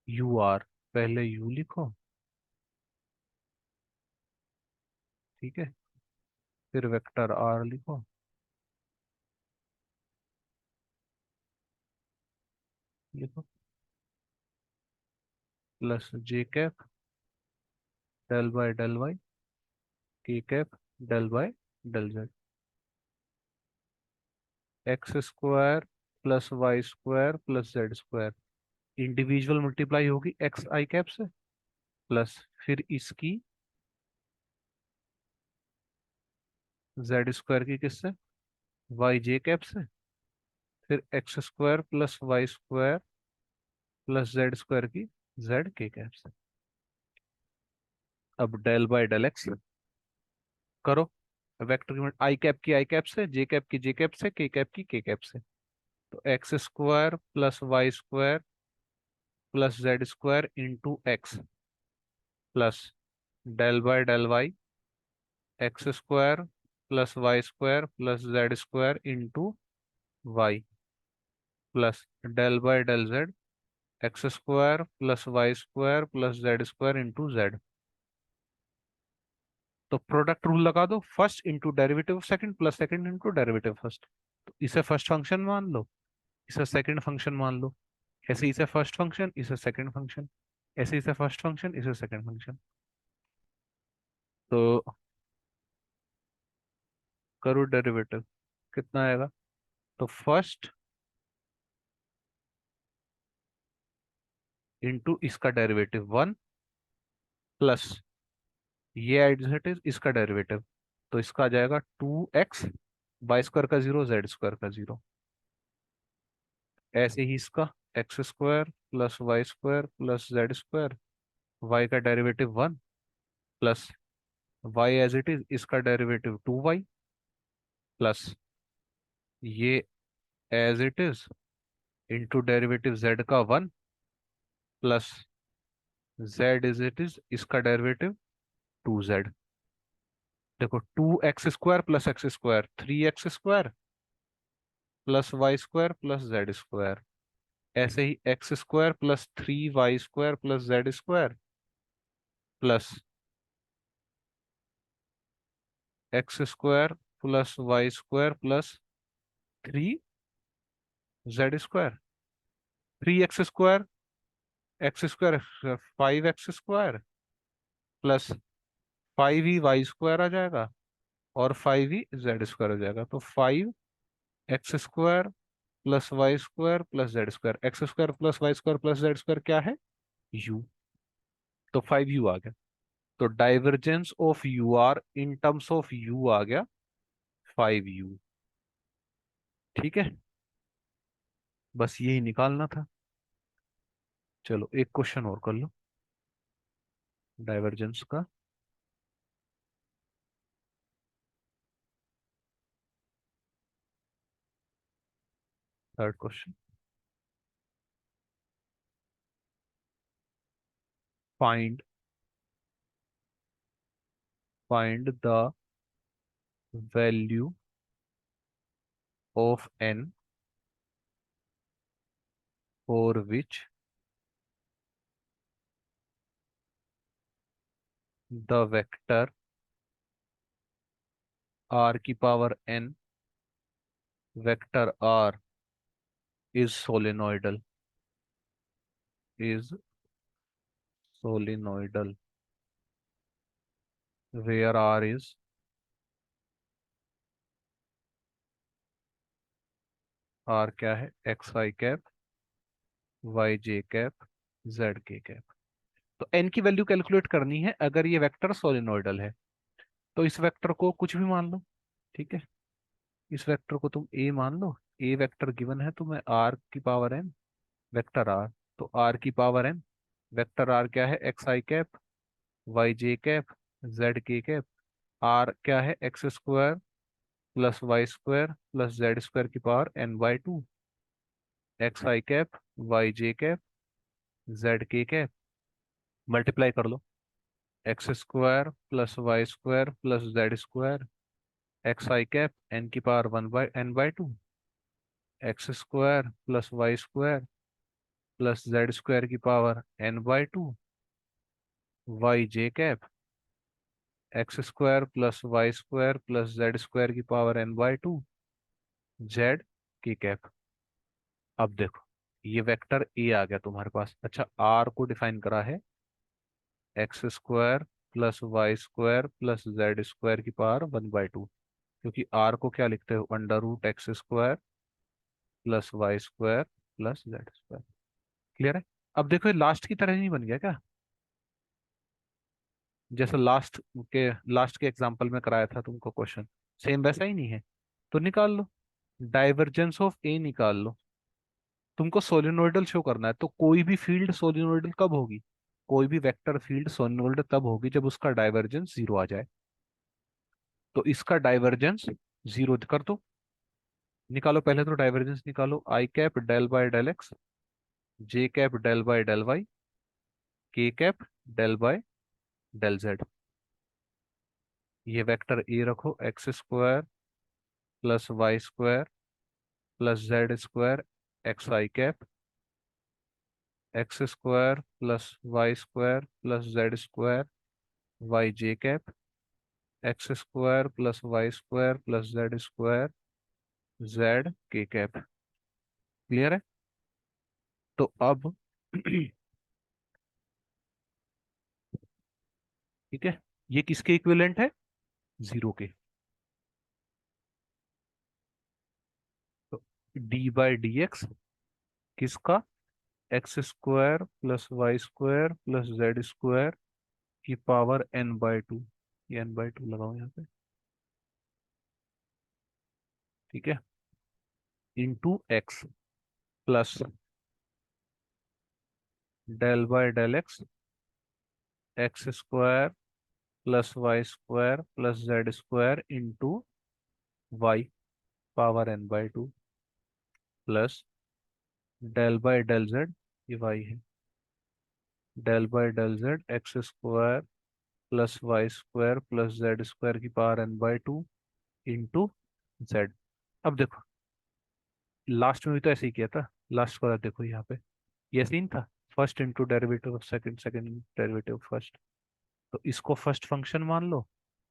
u r, पहले यू लिखो। ठीक है, फिर वेक्टर आर लिखो, लिखो plus J cap del by del Y, के cap del by del z. x² plus Y square plus Z square individual multiply होगी x आई cap से, प्लस फिर इसकी जेड स्क्वायर की किससे, वाई जे कैप से, फिर x² plus Y square plus Z square की जेड के कैप से। अब डेल बाय डेल एक्स करो, वेक्टर की आई कैप की आई कैप से, जे कैप की जे कैप से, के कैप की के कैप से। तो x² plus Y square plus Z square into x plus del by del y x² plus Y square plus Z square into y plus del by del Z x square plus Y square plus Z square into z. तो product rule लगा दो, first into derivative second plus second into derivative first. तो इसे first function मान लो, इसे second function मान लो। ऐसे इसे फर्स्ट फंक्शन, इसे सेकंड फंक्शन, ऐसे इसे फर्स्ट फंक्शन, इसे सेकंड फंक्शन। तो करो डेरिवेटिव, कितना आएगा? तो फर्स्ट इंटू इसका डेरिवेटिव वन, प्लस ये एज इट इज इसका डेरिवेटिव, तो इसका आ जाएगा 2x, वाई स्क्वायर का जीरो, जेड स्क्वायर का जीरो। ऐसे ही इसका x square plus Y square plus Z square, y का derivative one, plus y as it is इसका डेरिवेटिव 2y, प्लस ये as it is into derivative z का one, plus z is it is इसका derivative 2z। देखो 2x square plus x square 3x square, plus Y square plus Z square. ऐसे ही x square plus 3y square plus Z square, plus x square plus Y square plus 3z square. 3x square, x square 5x square, plus 5y square आ जाएगा, और 5z square हो जाएगा। तो 5x square plus Y square plus Z square, x square plus Y square plus Z square क्या है? u। तो 5u आ गया। तो divergence of u r in terms of u आ गया 5u। ठीक है, बस यही निकालना था। चलो एक क्वेश्चन और कर लो डाइवर्जेंस का। Third question, find find the value of n for which the vector r की power n, vector r is solenoidal, is solenoidal where r is, r क्या है? एक्स आई कैप, वाई जे कैप, जेड के कैप। तो n की value calculate करनी है अगर ये vector solenoidal है। तो इस वेक्टर को कुछ भी मान लो, ठीक है। इस वेक्टर को तुम a मान लो, a वेक्टर गिवन है तुम्हें r की पावर n, वेक्टर r। तो r की पावर n, वेक्टर r क्या है? एक्स आई कैप, वाई जे cap, z k cap. r क्या है? X square plus Y square plus Z square की पावर n/2, एक्स आई कैप, वाई जे cap, z k cap. Multiply कर लो, x square plus Y square plus Z square, x आई cap n की power 1/n/2, x square plus Y square plus Z square की power n/2, y जे cap x square plus Y square plus Z square की power n/2, z की cap. अब देखो, ये vector ए आ गया तुम्हारे पास। अच्छा, आर को डिफाइन करा है x square plus Y square plus Z square की पावर 1/2, क्योंकि आर को क्या लिखते हो? √x² plus Y square plus Z square. Clear है? अब देखो ये लास्ट की तरह नहीं बन गया क्या? जैसे लास्ट के एग्जांपल में कराया था तुमको क्वेश्चन, सेम वैसा ही नहीं है? तो निकाल लो, डाइवर्जेंस ऑफ ए निकाल लो। तुमको सोलिनोइडल शो करना है, तो कोई भी फील्ड सोलिनोइडल कब होगी? कोई भी वेक्टर फील्ड सोलिनोइडल तब होगी जब उसका डाइवर्जेंस जीरो आ जाए। तो इसका डाइवर्जेंस जीरो कर दो। निकालो पहले तो डाइवर्जेंस निकालो, i cap del by del x, J cap del by del Y, के cap del by del z. ये वेक्टर ए रखो, x square plus Y square plus Z square, x आई cap x square plus Y square plus Z square y जे cap, x square plus Y square plus Z square z k cap. Clear है? तो अब ठीक है, ये किसके equivalent है? Zero के। तो डी बाई डी एक्स किसका? X square plus Y square plus Z square की पावर एन बाई टू। ये एन बाई टू लगाओ यहाँ पे। ठीक है, into x plus del by del x, x square plus Y square plus Z square into y power n by two plus del by del z, ये y है, del by del Z x square plus Y square plus Z square की power n by two into z. अब देखो, last में भी तो ऐसे ही किया था। लास्ट वाला देखो यहाँ पे, ये सीन था, first into derivative of second, second derivative first. तो इसको फर्स्ट फंक्शन मान लो,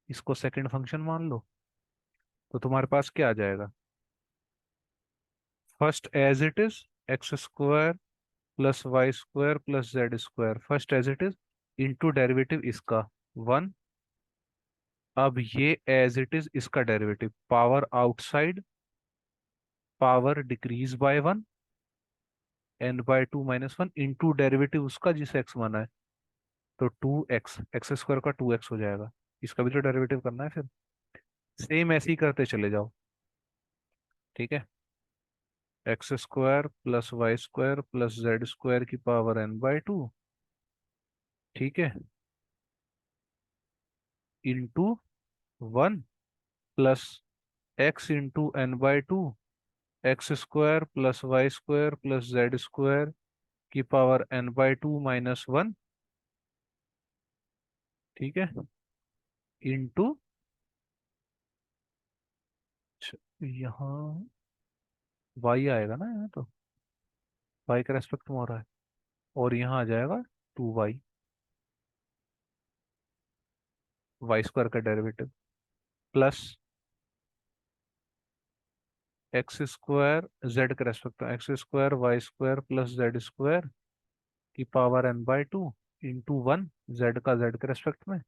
इसको सेकंड फंक्शन मान लो, तो तुम्हारे पास क्या आ जाएगा? First as it is x square plus Y square plus Z square, first as it is, into derivative इसका वन। अब ये एज इट इज इसका derivative, power outside, power decrease by one, n by two minus one into derivative उसका जिसे x माना है। तो two x, x square का टू एक्स हो जाएगा। इसका भी तो डेरिवेटिव करना है फिर। सेम ऐसे ही करते चले जाओ। ठीक है, x square plus Y square plus Z square की पावर एन बाय टू, ठीक है, into one plus x into n by two, x square plus Y square plus Z square की power n by two minus one, ठीक है, into, यहाँ Y आएगा ना, यहाँ तो वाई का रेस्पेक्ट में हो रहा है, और यहाँ आ जाएगा टू वाई, वाई स्क्वायर का derivative plus x square z के रेस्पेक्ट में, x square y square plus Z square की power n by two into one, z का जेड के रेस्पेक्ट में,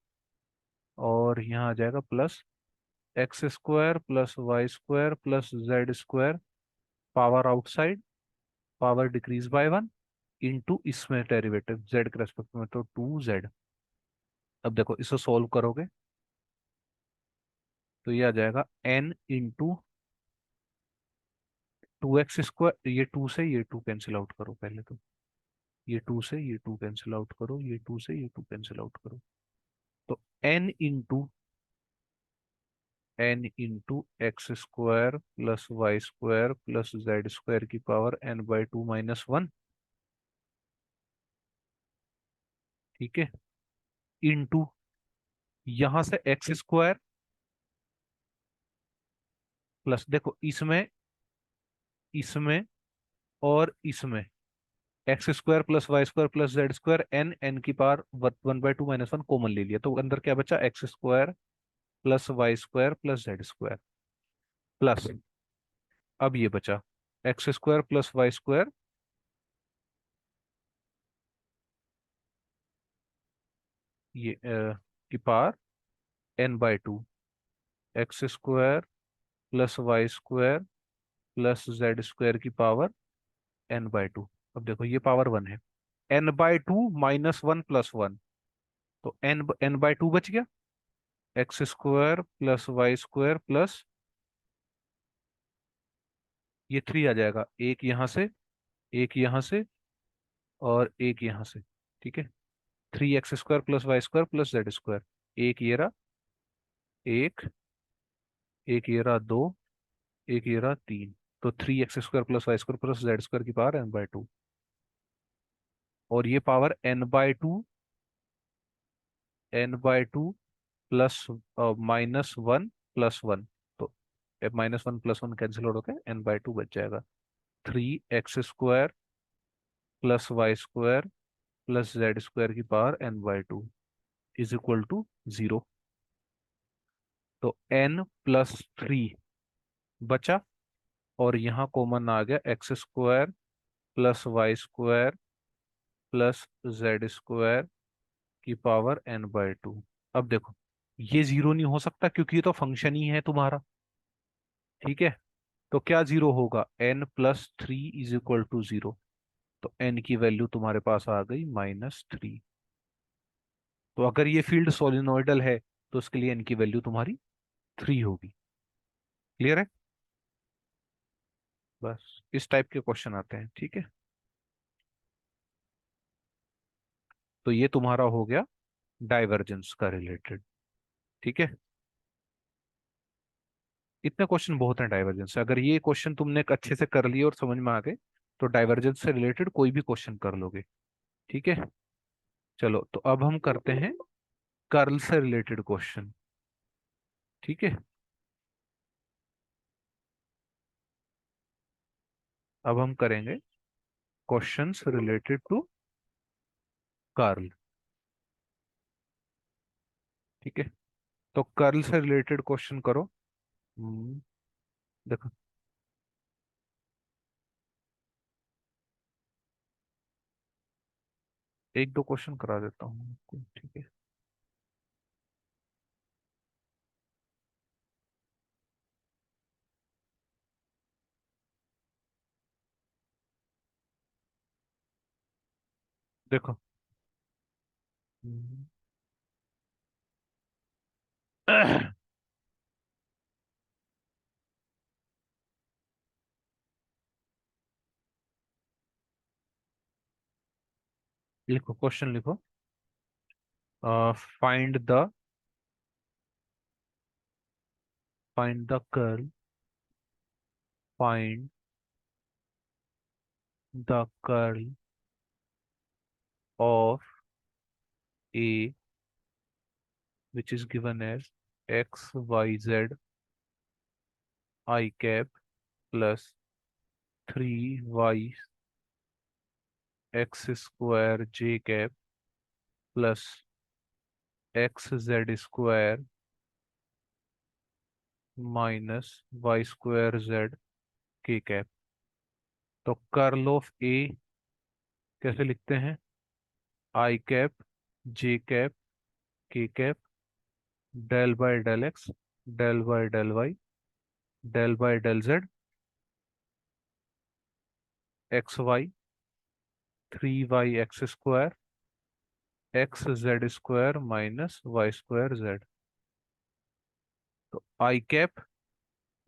और यहाँ आ जाएगा plus x square plus Y square plus Z square, power outside, power decrease by one into इसमें derivative z के रेस्पेक्ट में, तो टू जेड। अब देखो इसको सोल्व करोगे तो ये आ जाएगा n into two x square, ये टू से ये टू कैंसिल आउट करो पहले तो, ये टू से ये टू कैंसिल आउट करो, ये टू से ये टू कैंसिल आउट करो, तो n into x square plus Y square plus Z square की power n by two minus one, ठीक है, इंटू यहां से एक्स स्क्वायर प्लस, देखो इसमें, इसमें और इसमें x square plus Y square plus Z square, n n की power one by two minus one common ले लिया, तो अंदर क्या बचा? X square plus Y square plus Z square plus, अब ये बचा x square plus Y square, ये की power n by two, x square plus Y square plus Z square की पावर एन बाई टू। अब देखो ये पावर वन है, N by two minus one plus one, तो एन एन बाई टू बच गया, x square plus Y square plus ये three आ जाएगा, एक यहाँ से, एक यहाँ से, और एक यहाँ से, ठीक है, three x square plus Y square plus Z square, एक ये रहा, एक, एक ये रहा दो, एक ये रहा तीन, तो three x square plus Y square plus Z square की पावर एन बाई टू, और ये power n by two, n by two plus minus one plus one, तो minus one plus one cancel out होकर n by two बच जाएगा, three x square plus Y square plus Z square की power n/2 is equal to 0। तो n+3 बचा, और यहाँ common आ गया x square plus Y square plus Z square की पावर n/2। अब देखो, ये जीरो नहीं हो सकता क्योंकि ये तो फंक्शन ही है तुम्हारा। ठीक है, तो क्या जीरो होगा, n+3 इज इक्वल टू 0। तो n की वैल्यू तुम्हारे पास आ गई -3। तो अगर ये फील्ड सोलिनोइडल है तो उसके लिए n की वैल्यू तुम्हारी 3 होगी। क्लियर है? बस इस टाइप के क्वेश्चन आते हैं। ठीक है, तो ये तुम्हारा हो गया डाइवर्जेंस का रिलेटेड। ठीक है, इतने क्वेश्चन बहुत हैं डाइवर्जेंस से। अगर ये क्वेश्चन तुमने एक अच्छे से कर लिए और समझ में आ गए तो डाइवर्जेंस से रिलेटेड कोई भी क्वेश्चन कर लोगे। ठीक है, चलो तो अब हम करते हैं कर्ल से रिलेटेड क्वेश्चन। ठीक है, अब हम करेंगे क्वेश्चंस रिलेटेड टू कर्ल। ठीक है, तो कर्ल से रिलेटेड क्वेश्चन करो। देखो, एक दो क्वेश्चन करा देता हूँ आपको। ठीक है, देखो। हम्म, लिखो, क्वेश्चन लिखो। Find the curl, find the curl of A which is given as x y z I cap plus 3y x square j cap plus x z square minus y square z k cap। तो curl of a कैसे लिखते हैं, I cap j cap k cap del by del x del by del y del by del Z x y 3y x square x z square minus Y square z. तो आई cap,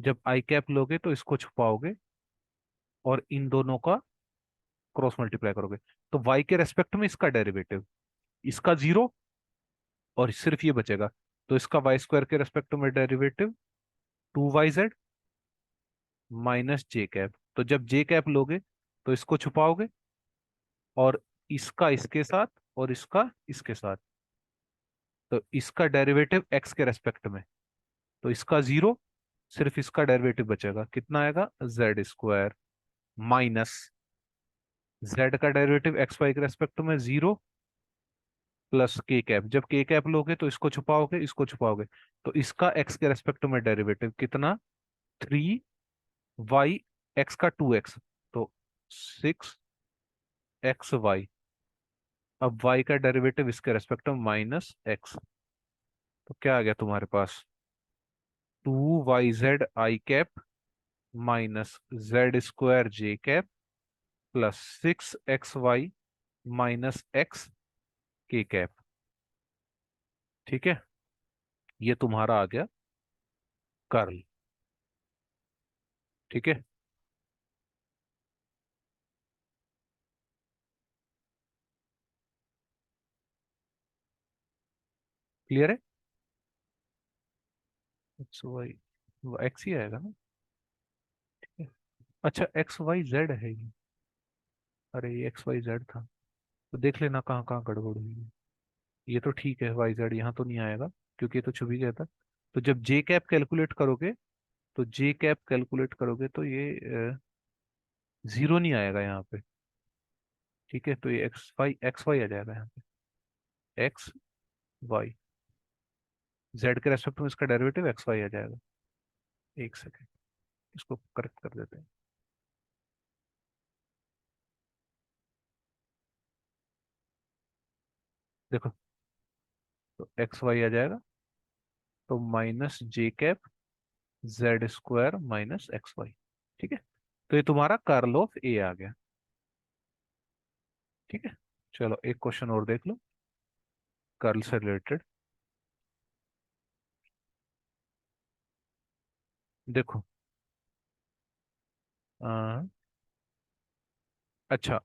जब आई cap लोगे तो इसको छुपाओगे और इन दोनों का cross multiply करोगे। तो वाई के रेस्पेक्ट में इसका डेरिवेटिव, इसका 0, और सिर्फ ये बचेगा। तो इसका वाई स्क्वायर के रेस्पेक्ट में डेरिवेटिव 2yz माइनस जे कैप। तो जब जे कैप लोगे तो इसको छुपाओगे, और इसका इसके साथ और इसका इसके साथ। तो इसका डेरिवेटिव एक्स के रेस्पेक्ट में, तो इसका 0, सिर्फ इसका डेरिवेटिव बचेगा। कितना आएगा, जेड स्क्वायर माइनस जेड का डेरिवेटिव एक्स वाई के रेस्पेक्ट में 0 प्लस के कैप। जब के कैप लोगे तो इसको छुपाओगे इसको छुपाओगे, तो इसका एक्स के रेस्पेक्ट में डेरिवेटिव कितना, 3y एक्स का 2x, तो 6xy। अब y का डेरिवेटिव इसके रेस्पेक्ट में -x। तो क्या आ गया तुम्हारे पास, 2yz i cap minus z square J cap plus 6xy minus x के कैप। ठीक है, ये तुम्हारा आ गया कर्ल। ठीक है, क्लियर है? एक्स वाई, एक्स ही आएगा ना? ठीक है। अच्छा, एक्स वाई जेड है ये? अरे ये एक्स वाई जेड था, तो देख लेना कहाँ कहाँ गड़बड़ हुई है। ये तो ठीक है, वाई जेड यहाँ तो नहीं आएगा क्योंकि ये तो छुप ही गया था। तो जब जे कैप कैलकुलेट करोगे, तो जे कैप कैलकुलेट करोगे तो ये 0 नहीं आएगा यहाँ पे। ठीक है, तो ये एक्स वाई आ जाएगा यहाँ पे, एक्स वाई। जेड के रेस्पेक्ट में इसका डेरिवेटिव एक्स वाई आ जाएगा। एक सेकेंड, इसको करेक्ट कर देते हैं। देखो, तो एक्स वाई आ जाएगा, तो माइनस जे cap Z square minus x Y. ठीक है, तो ये तुम्हारा कर्ल ऑफ ए आ गया। ठीक है, चलो एक क्वेश्चन और देख लो कर्ल से रिलेटेड। देखो, अ, अच्छा,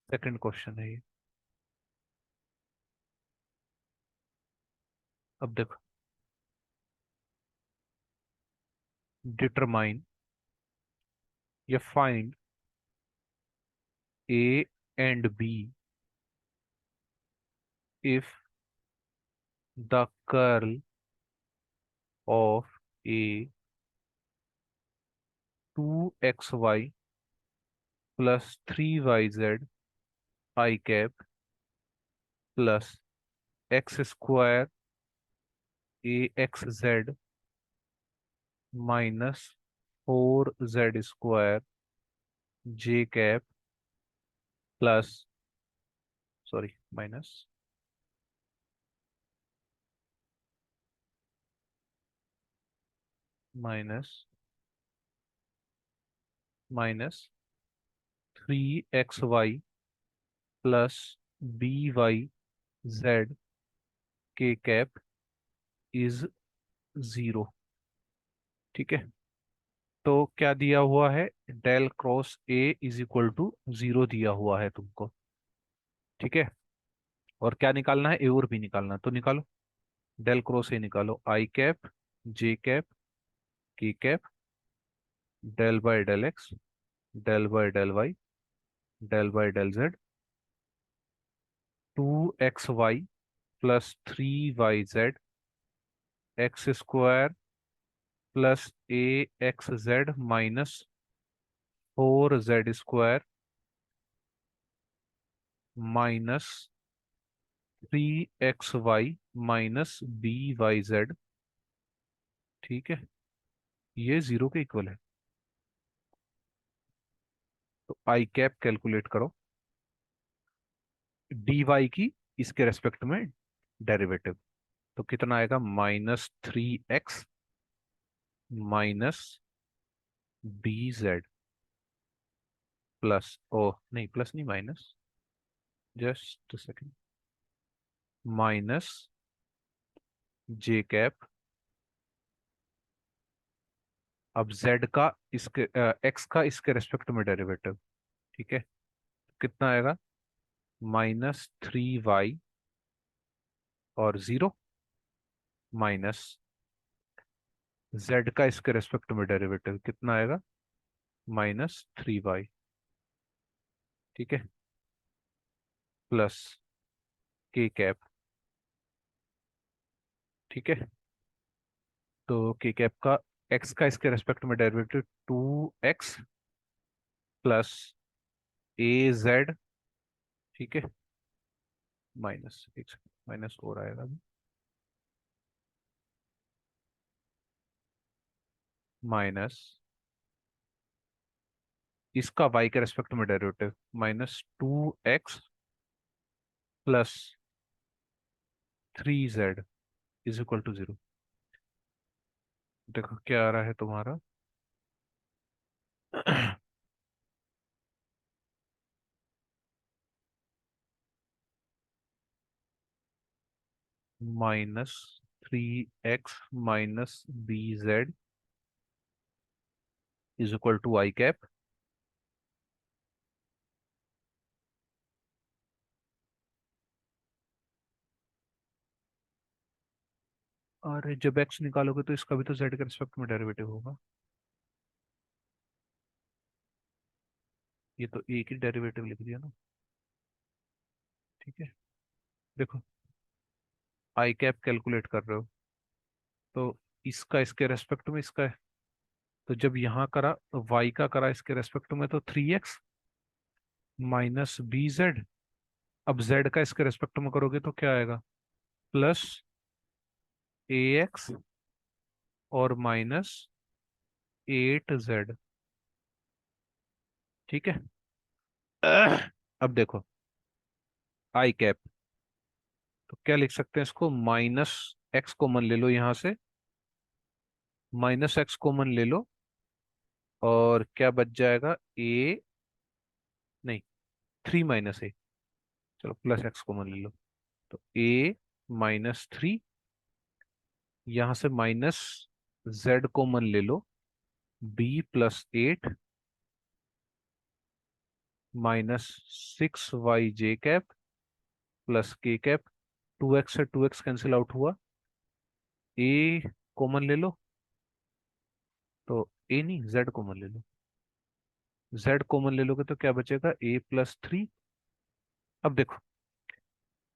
सेकंड क्वेश्चन है ये। अब देखो, डिटरमाइन या find a and b if the curl of a 2xy plus 3yz i cap plus x square a x z minus 4z square J cap plus, sorry, minus minus minus 3xy plus b y z k cap is zero. ठीक है, तो क्या दिया हुआ है, del cross a is equal to zero दिया हुआ है तुमको। ठीक है, और क्या निकालना है, ए और बी निकालना है, तो निकालो। डेल क्रॉस ए निकालो, i cap j cap k cap del by del x del by del y del by del z 2xy plus 3yz x square plus a x z minus 4z square minus 3xy minus by z। ठीक है, ये zero के equal है। तो आई cap calculate करो, D Y की इसके respect में डेरिवेटिव। तो कितना आएगा, -3x minus B Z plus, ओ नहीं, प्लस नहीं, माइनस, जस्ट सेकेंड, माइनस जे कैप। अब z का इसके x का इसके रेस्पेक्ट में डेरिवेटिव। ठीक है, कितना आएगा, -3y और जीरो माइनस z का इसके रेस्पेक्ट में डेरिवेटिव कितना आएगा, -3y। ठीक है, प्लस के कैप। ठीक है, तो के कैप का x का इसके रेस्पेक्ट में डेरिवेटिव 2x प्लस ए जेड। ठीक है, माइनस एक, माइनस और आएगा, माइनस इसका y के रेस्पेक्ट में derivative -2x plus 3z is equal to zero. देखो क्या आ रहा है तुम्हारा, -3x minus B z is equal to i cap. और जब x निकालोगे तो इसका भी तो z के रिस्पेक्ट में डेरिवेटिव होगा। ये तो एक ही डेरिवेटिव लिख दिया ना। ठीक है, देखो, आई कैप कैलकुलेट कर रहे हो, तो इसका इसके रेस्पेक्ट में इसका है, तो जब यहाँ करा तो y का करा इसके रेस्पेक्ट में तो 3x माइनस बी जेड। अब z का इसके रेस्पेक्ट में करोगे तो क्या आएगा, प्लस ए एक्स और माइनस 8z। ठीक है। अब देखो आई कैप, तो क्या लिख सकते हैं इसको, माइनस एक्स कॉमन ले लो यहाँ से, माइनस एक्स कॉमन ले लो, और क्या बच जाएगा, ए, नहीं, 3 - a, चलो प्लस एक्स कॉमन ले लो, तो ए माइनस 3, यहाँ से माइनस जेड कॉमन ले लो, B plus 8 minus 6 y j cap plus के कैप। 2x से 2x कैंसिल आउट हुआ, ए कॉमन ले लो, तो ए नहीं जेड कॉमन ले लो, जेड कॉमन ले लोगे तो क्या बचेगा, a+3। अब देखो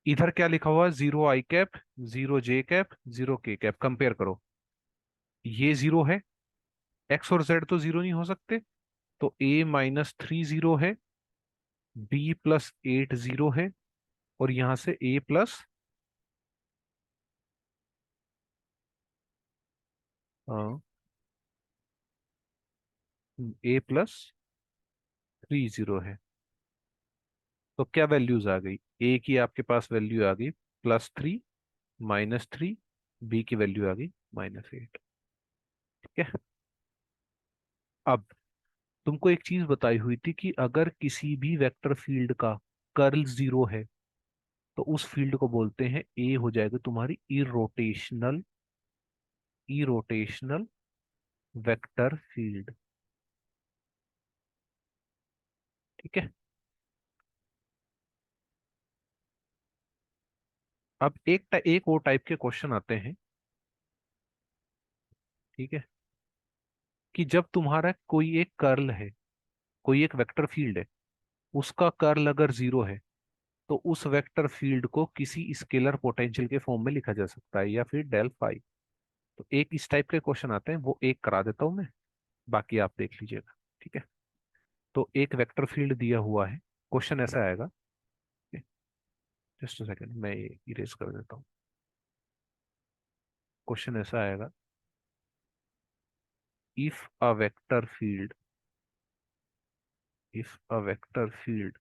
इधर क्या लिखा हुआ है, 0 i cap, 0 j cap, 0 k cap, compare करो। ये 0 है, एक्स और जेड तो 0 नहीं हो सकते, तो a-3 0 है, b+8 0 है, और यहां से a प्लस a+3 0 है। तो क्या वैल्यूज आ गई, ए की आपके पास वैल्यू आ गई +3, -3, बी की वैल्यू आ गई -8। ठीक है। अब तुमको एक चीज बताई हुई थी कि अगर किसी भी वेक्टर फील्ड का कर्ल 0 है तो उस फील्ड को बोलते हैं, ए हो जाएगा तुम्हारी इरोटेशनल, इरोटेशनल वेक्टर फील्ड। ठीक है। अब एक और टाइप के क्वेश्चन आते हैं। ठीक है, कि जब तुम्हारा कोई एक कर्ल है, कोई एक वेक्टर फील्ड है, उसका कर्ल अगर 0 है तो उस वेक्टर फील्ड को किसी स्केलर पोटेंशियल के फॉर्म में लिखा जा सकता है, या फिर डेल फाई। तो एक इस टाइप के क्वेश्चन आते हैं, वो एक करा देता हूं मैं, बाकी आप देख लीजिएगा। ठीक है। तो एक वेक्टर फील्ड दिया हुआ है, क्वेश्चन ऐसा आएगा, जस्ट सेकंड मैं इरेज कर देता हूँ। क्वेश्चन ऐसा आएगा, if a vector field, if a vector field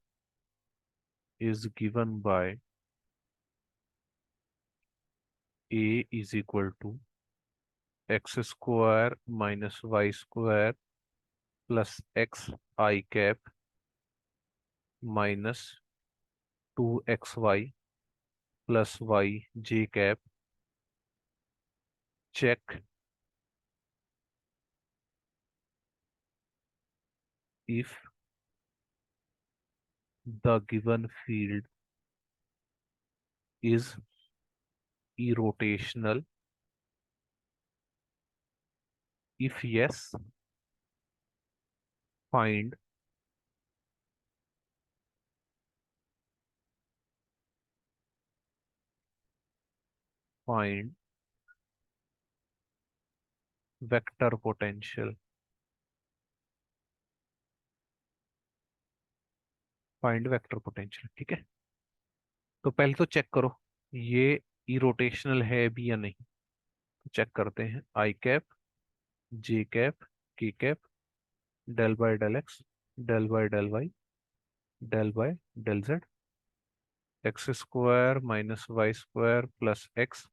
is given by a is equal to x² minus y² plus x i cap minus 2xy plus y j cap, check if the given field is irrotational, if yes, find find vector potential, find vector potential। ठीक है। तो पहले तो check करो ये irrotational है भी या नहीं। तो चेक करते हैं, i cap, j cap, k cap, del by del x, del by del y, del by del z, x² minus y² plus x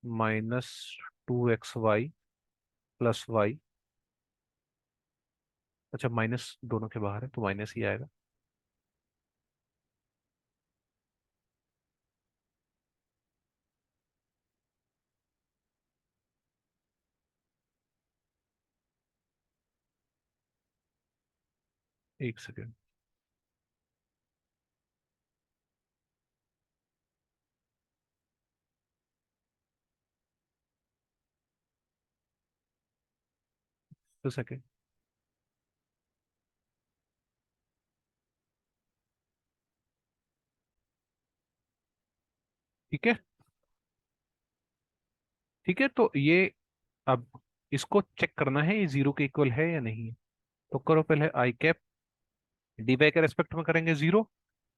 minus 2xy plus y. अच्छा माइनस दोनों के बाहर है तो माइनस ही आएगा। एक सेकेंड। तो सेकेंड। ठीक है। ठीक है, तो ये अब इसको चेक करना है ये जीरो के इक्वल है या नहीं है। तो करो पहले आई कैप, डी वाई के रेस्पेक्ट में करेंगे जीरो,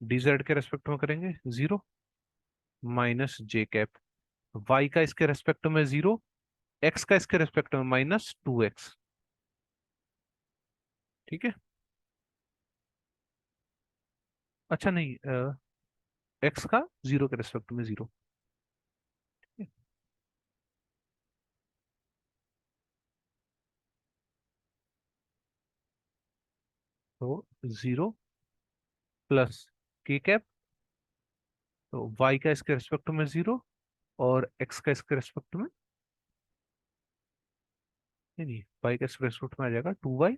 डी जेड के रेस्पेक्ट में करेंगे जीरो, माइनस जे कैप, वाई का इसके रेस्पेक्ट में जीरो, एक्स का इसके रेस्पेक्ट में माइनस टू एक्स। ठीक है। अच्छा नहीं, एक्स का जीरो के रेस्पेक्ट में जीरो। तो जीरो प्लस के कैप, तो वाई का इसके रेस्पेक्ट में जीरो और एक्स का इसके रेस्पेक्ट में, नहीं वाई का इसके रेस्पेक्ट में आ जाएगा टू वाई,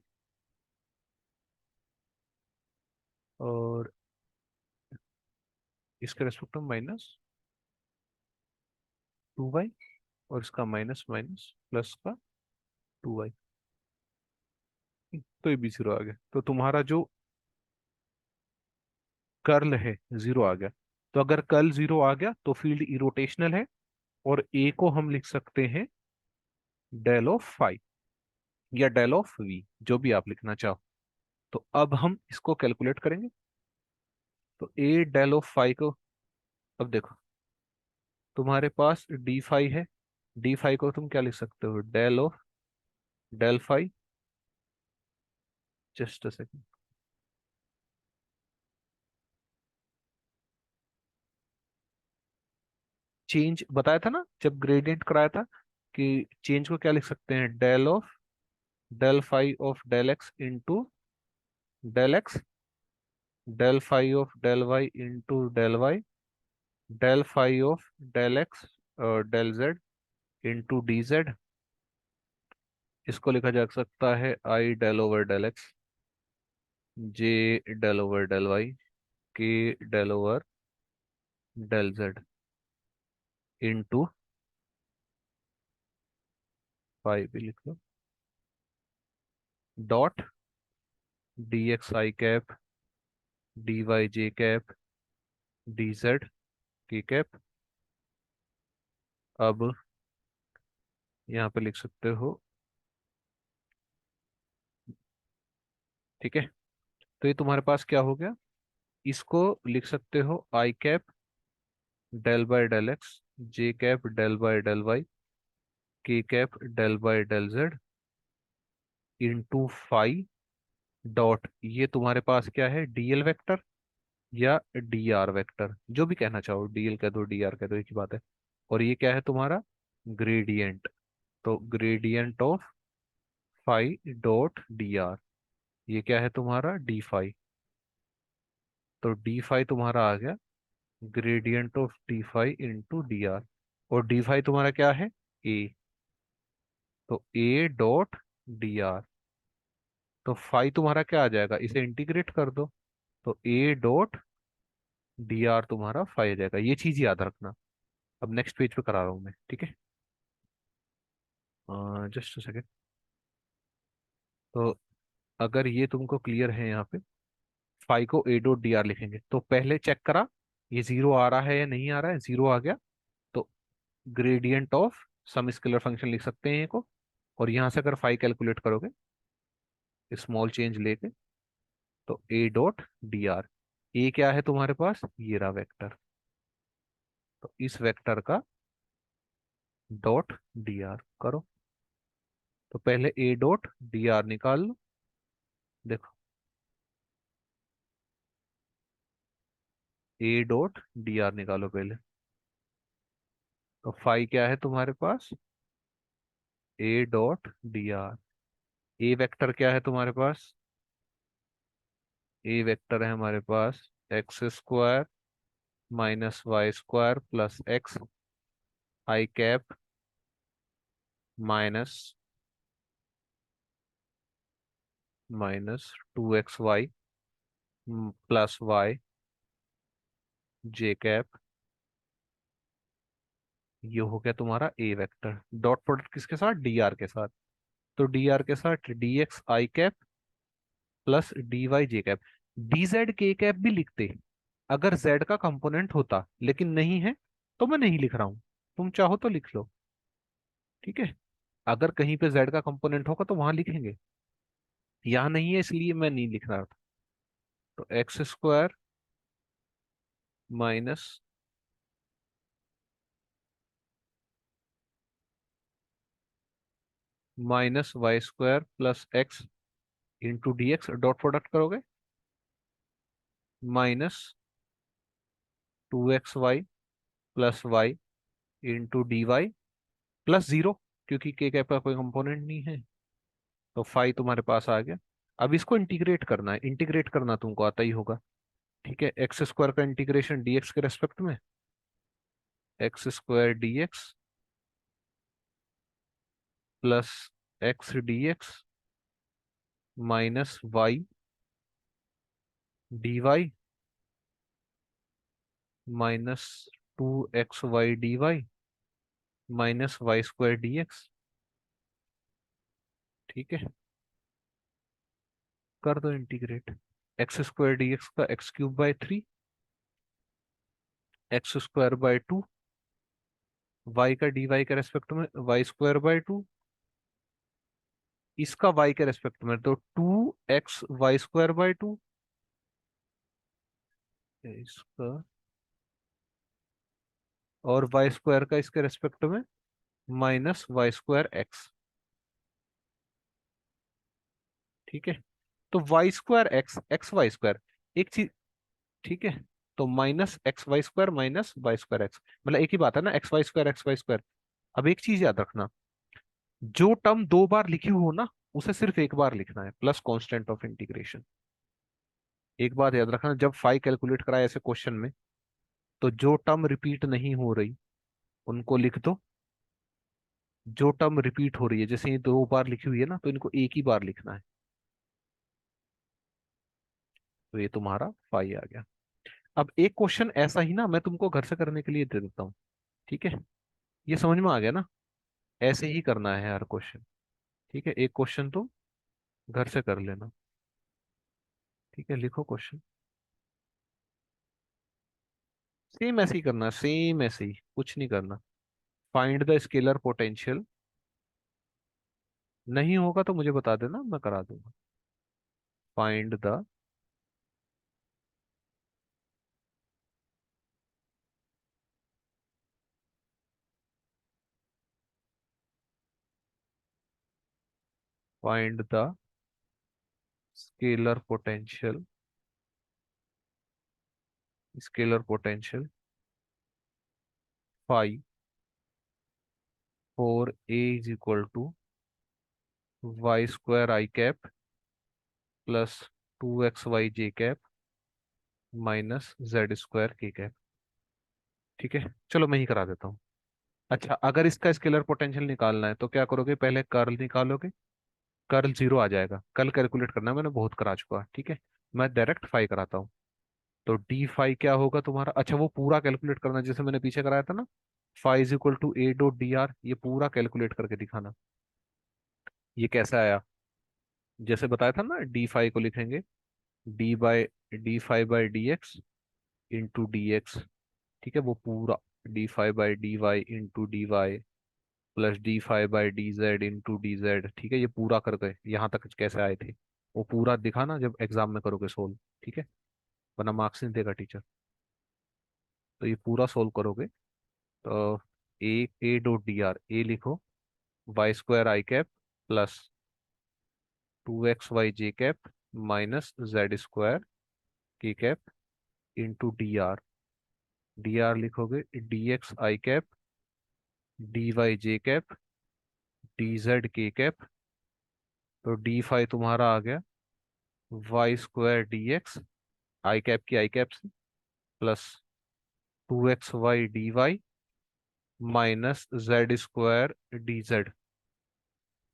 और इसके रेस्पेक्ट में माइनस टू वाई, और इसका माइनस माइनस प्लस का टू वाई। तो ये भी जीरो आ गया, तो तुम्हारा जो कर्ल है जीरो आ गया। तो अगर कर्ल जीरो आ गया तो फील्ड इरोटेशनल है, और ए को हम लिख सकते हैं डेल ऑफ फाई या डेल ऑफ वी, जो भी आप लिखना चाहो। तो अब हम इसको कैलकुलेट करेंगे। तो ए डेल ऑफ फाई को, अब देखो तुम्हारे पास डी फाई है, डी फाई को तुम क्या लिख सकते हो, del of del phi, just a second, change बताया था ना जब ग्रेडियंट कराया था कि चेंज को क्या लिख सकते हैं, del of del phi of del x into del x, del phi of del y into del y, del phi of del x del Z into d z. इसको लिखा जा सकता है i del over del x, j del over del Y, के del over del Z into phi भी लिख लो, dot d x आई cap, d y जे cap, d z k cap. अब यहाँ पे लिख सकते हो, ठीक है। तो ये तुम्हारे पास क्या हो गया, इसको लिख सकते हो I cap del by del x, J cap del by del Y, के cap del by del Z into phi, dot ये तुम्हारे पास क्या है, डीएल वेक्टर या डी आर वेक्टर, जो भी कहना चाहो, डीएल कह दो डी आर कह दो, एक ही बात है। और ये क्या है तुम्हारा, ग्रेडियंट। तो gradient of phi dot D r, ये क्या है तुम्हारा डी फाई। तो डी फाई तुम्हारा आ गया gradient of d phi into d r, और डी फाई तुम्हारा क्या है, ए। तो ए डॉट डी आर, तो फाई तुम्हारा क्या आ जाएगा, इसे इंटीग्रेट कर दो, तो ए डॉट डी आर तुम्हारा फाई आ जाएगा। ये चीज याद रखना। अब नेक्स्ट पेज पे करा रहा हूँ मैं, ठीक है। Just second. तो अगर ये तुमको क्लियर है यहाँ पे, फाई को ए डॉट डी आर लिखेंगे, तो पहले चेक करा ये जीरो आ रहा है या नहीं आ रहा है, जीरो आ गया तो gradient of some scalar function लिख सकते हैं ये को। और यहाँ से अगर फाई कैलकुलेट करोगे स्मॉल चेंज लेके, तो ए डॉट डी आर, ए क्या है तुम्हारे पास, ये रहा वेक्टर, तो इस वेक्टर का डॉट डी आर करो। तो पहले ए डॉट डी आर निकाल लो, देखो ए डॉट डी आर निकालो पहले। तो फाई क्या है तुम्हारे पास, A dot D R, A vector क्या है तुम्हारे पास, ए वेक्टर है हमारे पास X square minus Y square plus X आई cap minus minus two x Y plus Y जे कैप। ये हो गया तुम्हारा ए वेक्टर, डॉट प्रोडक्ट किसके साथ, डी आर के साथ। तो डी आर के साथ डी एक्स आई कैप प्लस डी वाई जे cap, d z k cap भी लिखते अगर जेड का कंपोनेंट होता, लेकिन नहीं है तो मैं नहीं लिख रहा हूं, तुम चाहो तो लिख लो, ठीक है। अगर कहीं पे z का कंपोनेंट होगा तो वहां लिखेंगे, यहाँ नहीं है इसलिए मैं नहीं लिख रहा था। तो X square minus Y square plus x into D X, dot product करोगे, minus 2xy plus Y into D Y plus zero, क्योंकि के कैप का कोई कंपोनेंट नहीं है, तो फाई तुम्हारे पास आ गया। अब इसको इंटीग्रेट करना है, इंटीग्रेट करना तुमको आता ही होगा। ठीक है, एक्स स्क्वायर का इंटीग्रेशन डीएक्स के रेस्पेक्ट में, x square D X plus X D X minus Y D Y minus 2xy D Y minus Y square D x. ठीक है, कर दो integrate. X square D X का X cube by 3, X square by 2, Y का D Y के respect में Y square by 2, इसका y के रेस्पेक्ट में तो 2xy स्क्वायर बाय 2, इसका, और वाई स्क्वायर का इसके रेस्पेक्ट में माइनस वाई स्क्वायर एक्स। ठीक है, तो y square x x Y square एक चीज। ठीक है, तो minus x Y square minus Y square x, मतलब एक ही बात है ना, x Y square x Y square. अब एक चीज याद रखना, जो टर्म दो बार लिखी हो ना, उसे सिर्फ एक बार लिखना है, प्लस कांस्टेंट ऑफ इंटीग्रेशन। एक बात याद रखना, जब फाई कैलकुलेट कराए ऐसे क्वेश्चन में, तो जो टर्म रिपीट नहीं हो रही उनको लिख दो, जो टर्म रिपीट हो रही है, जैसे ये दो बार लिखी हुई है ना, तो इनको एक ही बार लिखना है। तो ये तुम्हारा फाई आ गया। अब एक क्वेश्चन ऐसा ही ना मैं तुमको घर से करने के लिए दे देता हूँ। ठीक है, ये समझ में आ गया ना, ऐसे ही करना है हर क्वेश्चन। ठीक है, एक क्वेश्चन तो घर से कर लेना। ठीक है, लिखो क्वेश्चन, सेम ऐसे ही करना है, सेम ऐसे ही, कुछ नहीं करना। फाइंड द स्केलर पोटेंशियल, नहीं होगा तो मुझे बता देना, मैं करा दूंगा। Find the find the scalar potential, scalar potential phi for A is equal to y square I cap plus 2xy j cap minus z square k cap. ठीक है, चलो मैं ही करा देता हूँ। अच्छा, अगर इसका स्केलर पोटेंशियल निकालना है तो क्या करोगे, पहले कर्ल निकालोगे, कर्ल जीरो आ जाएगा, कल कैलकुलेट करना है, मैंने बहुत करा चुका। ठीक है, मैं डायरेक्ट फाई कराता हूँ। तो डी फाई क्या होगा तुम्हारा, अच्छा वो पूरा कैलकुलेट करना जैसे मैंने पीछे कराया था ना, phi is equal to A dot D r, ये पूरा कैलकुलेट करके दिखाना। ये कैसा आया, जैसे बताया था ना, डी फाई को लिखेंगे d by d phi by D x into D x. ठीक है, वो पूरा d phi by D y into D Y plus d phi by D z into d z. ठीक है, ये पूरा कर गए, यहाँ तक कैसे आए थे वो पूरा दिखाना जब एग्जाम में करोगे सोल्व। ठीक है, वरना मार्क्स नहीं देगा टीचर। तो ये पूरा सोल्व करोगे, तो ए डॉट डी आर, ए लिखो वाई स्क्वायर आई cap plus 2xy j cap minus z square k cap into d r, d r लिखोगे डी एक्स आई कैप डी वाई जे cap d z k cap. तो d phi तुम्हारा आ गया y square D x, आई cap की i cap से, plus 2xy D Y minus z square d z.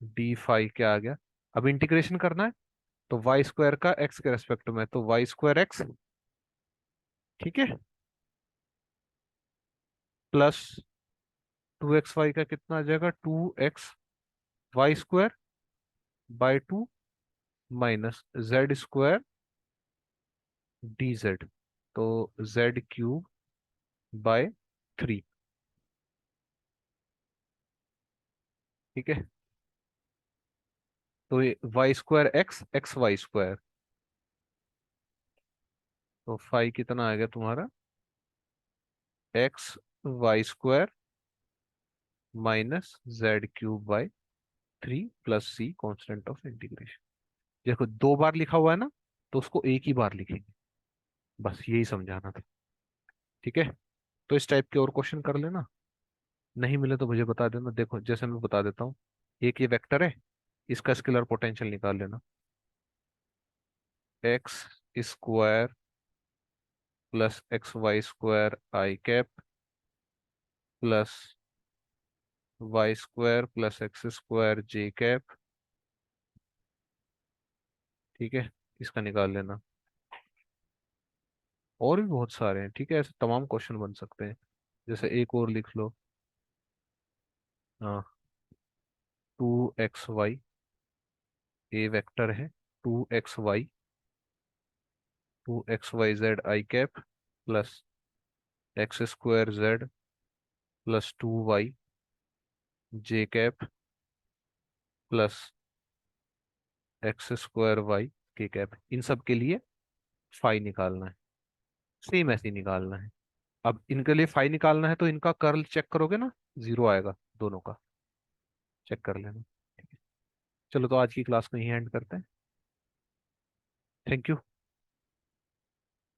D phi क्या आ गया, अब इंटीग्रेशन करना है, तो वाई स्क्वायर का एक्स के रेस्पेक्ट में, तो वाई स्क्वायर एक्स। ठीक है, प्लस 2xy का कितना आ जाएगा, 2xy square by 2 minus z square d z, तो जेड क्यूब बाय 3। ठीक है, तो ये y square x x Y square, तो फाई कितना आ गया तुम्हारा, x Y square minus z cube by 3 + c constant of integration. देखो 2 बार लिखा हुआ है ना, तो उसको एक ही बार लिखेंगे, बस यही समझाना था। ठीक है, तो इस टाइप के और क्वेश्चन कर लेना, नहीं मिले तो मुझे बता देना। देखो जैसे मैं बता देता हूँ, एक ये वेक्टर है, इसका स्केलर पोटेंशियल निकाल लेना, X square plus X Y square आई cap plus Y square plus x square जे कैप। ठीक है, इसका निकाल लेना। और भी बहुत सारे हैं, ठीक है, ऐसे तमाम क्वेश्चन बन सकते हैं। जैसे एक और लिख लो, हाँ, 2xy, ए वेक्टर है, 2xy, 2xyz I cap plus x square Z plus 2y J cap plus x square Y के कैप। इन सब के लिए फाई निकालना है, सेम ऐसे ही निकालना है। अब इनके लिए फाई निकालना है तो इनका कर्ल चेक करोगे ना, 0 आएगा दोनों का, चेक कर लेना। ठीक है, चलो तो आज की क्लास को यहीं एंड करते हैं। Thank you.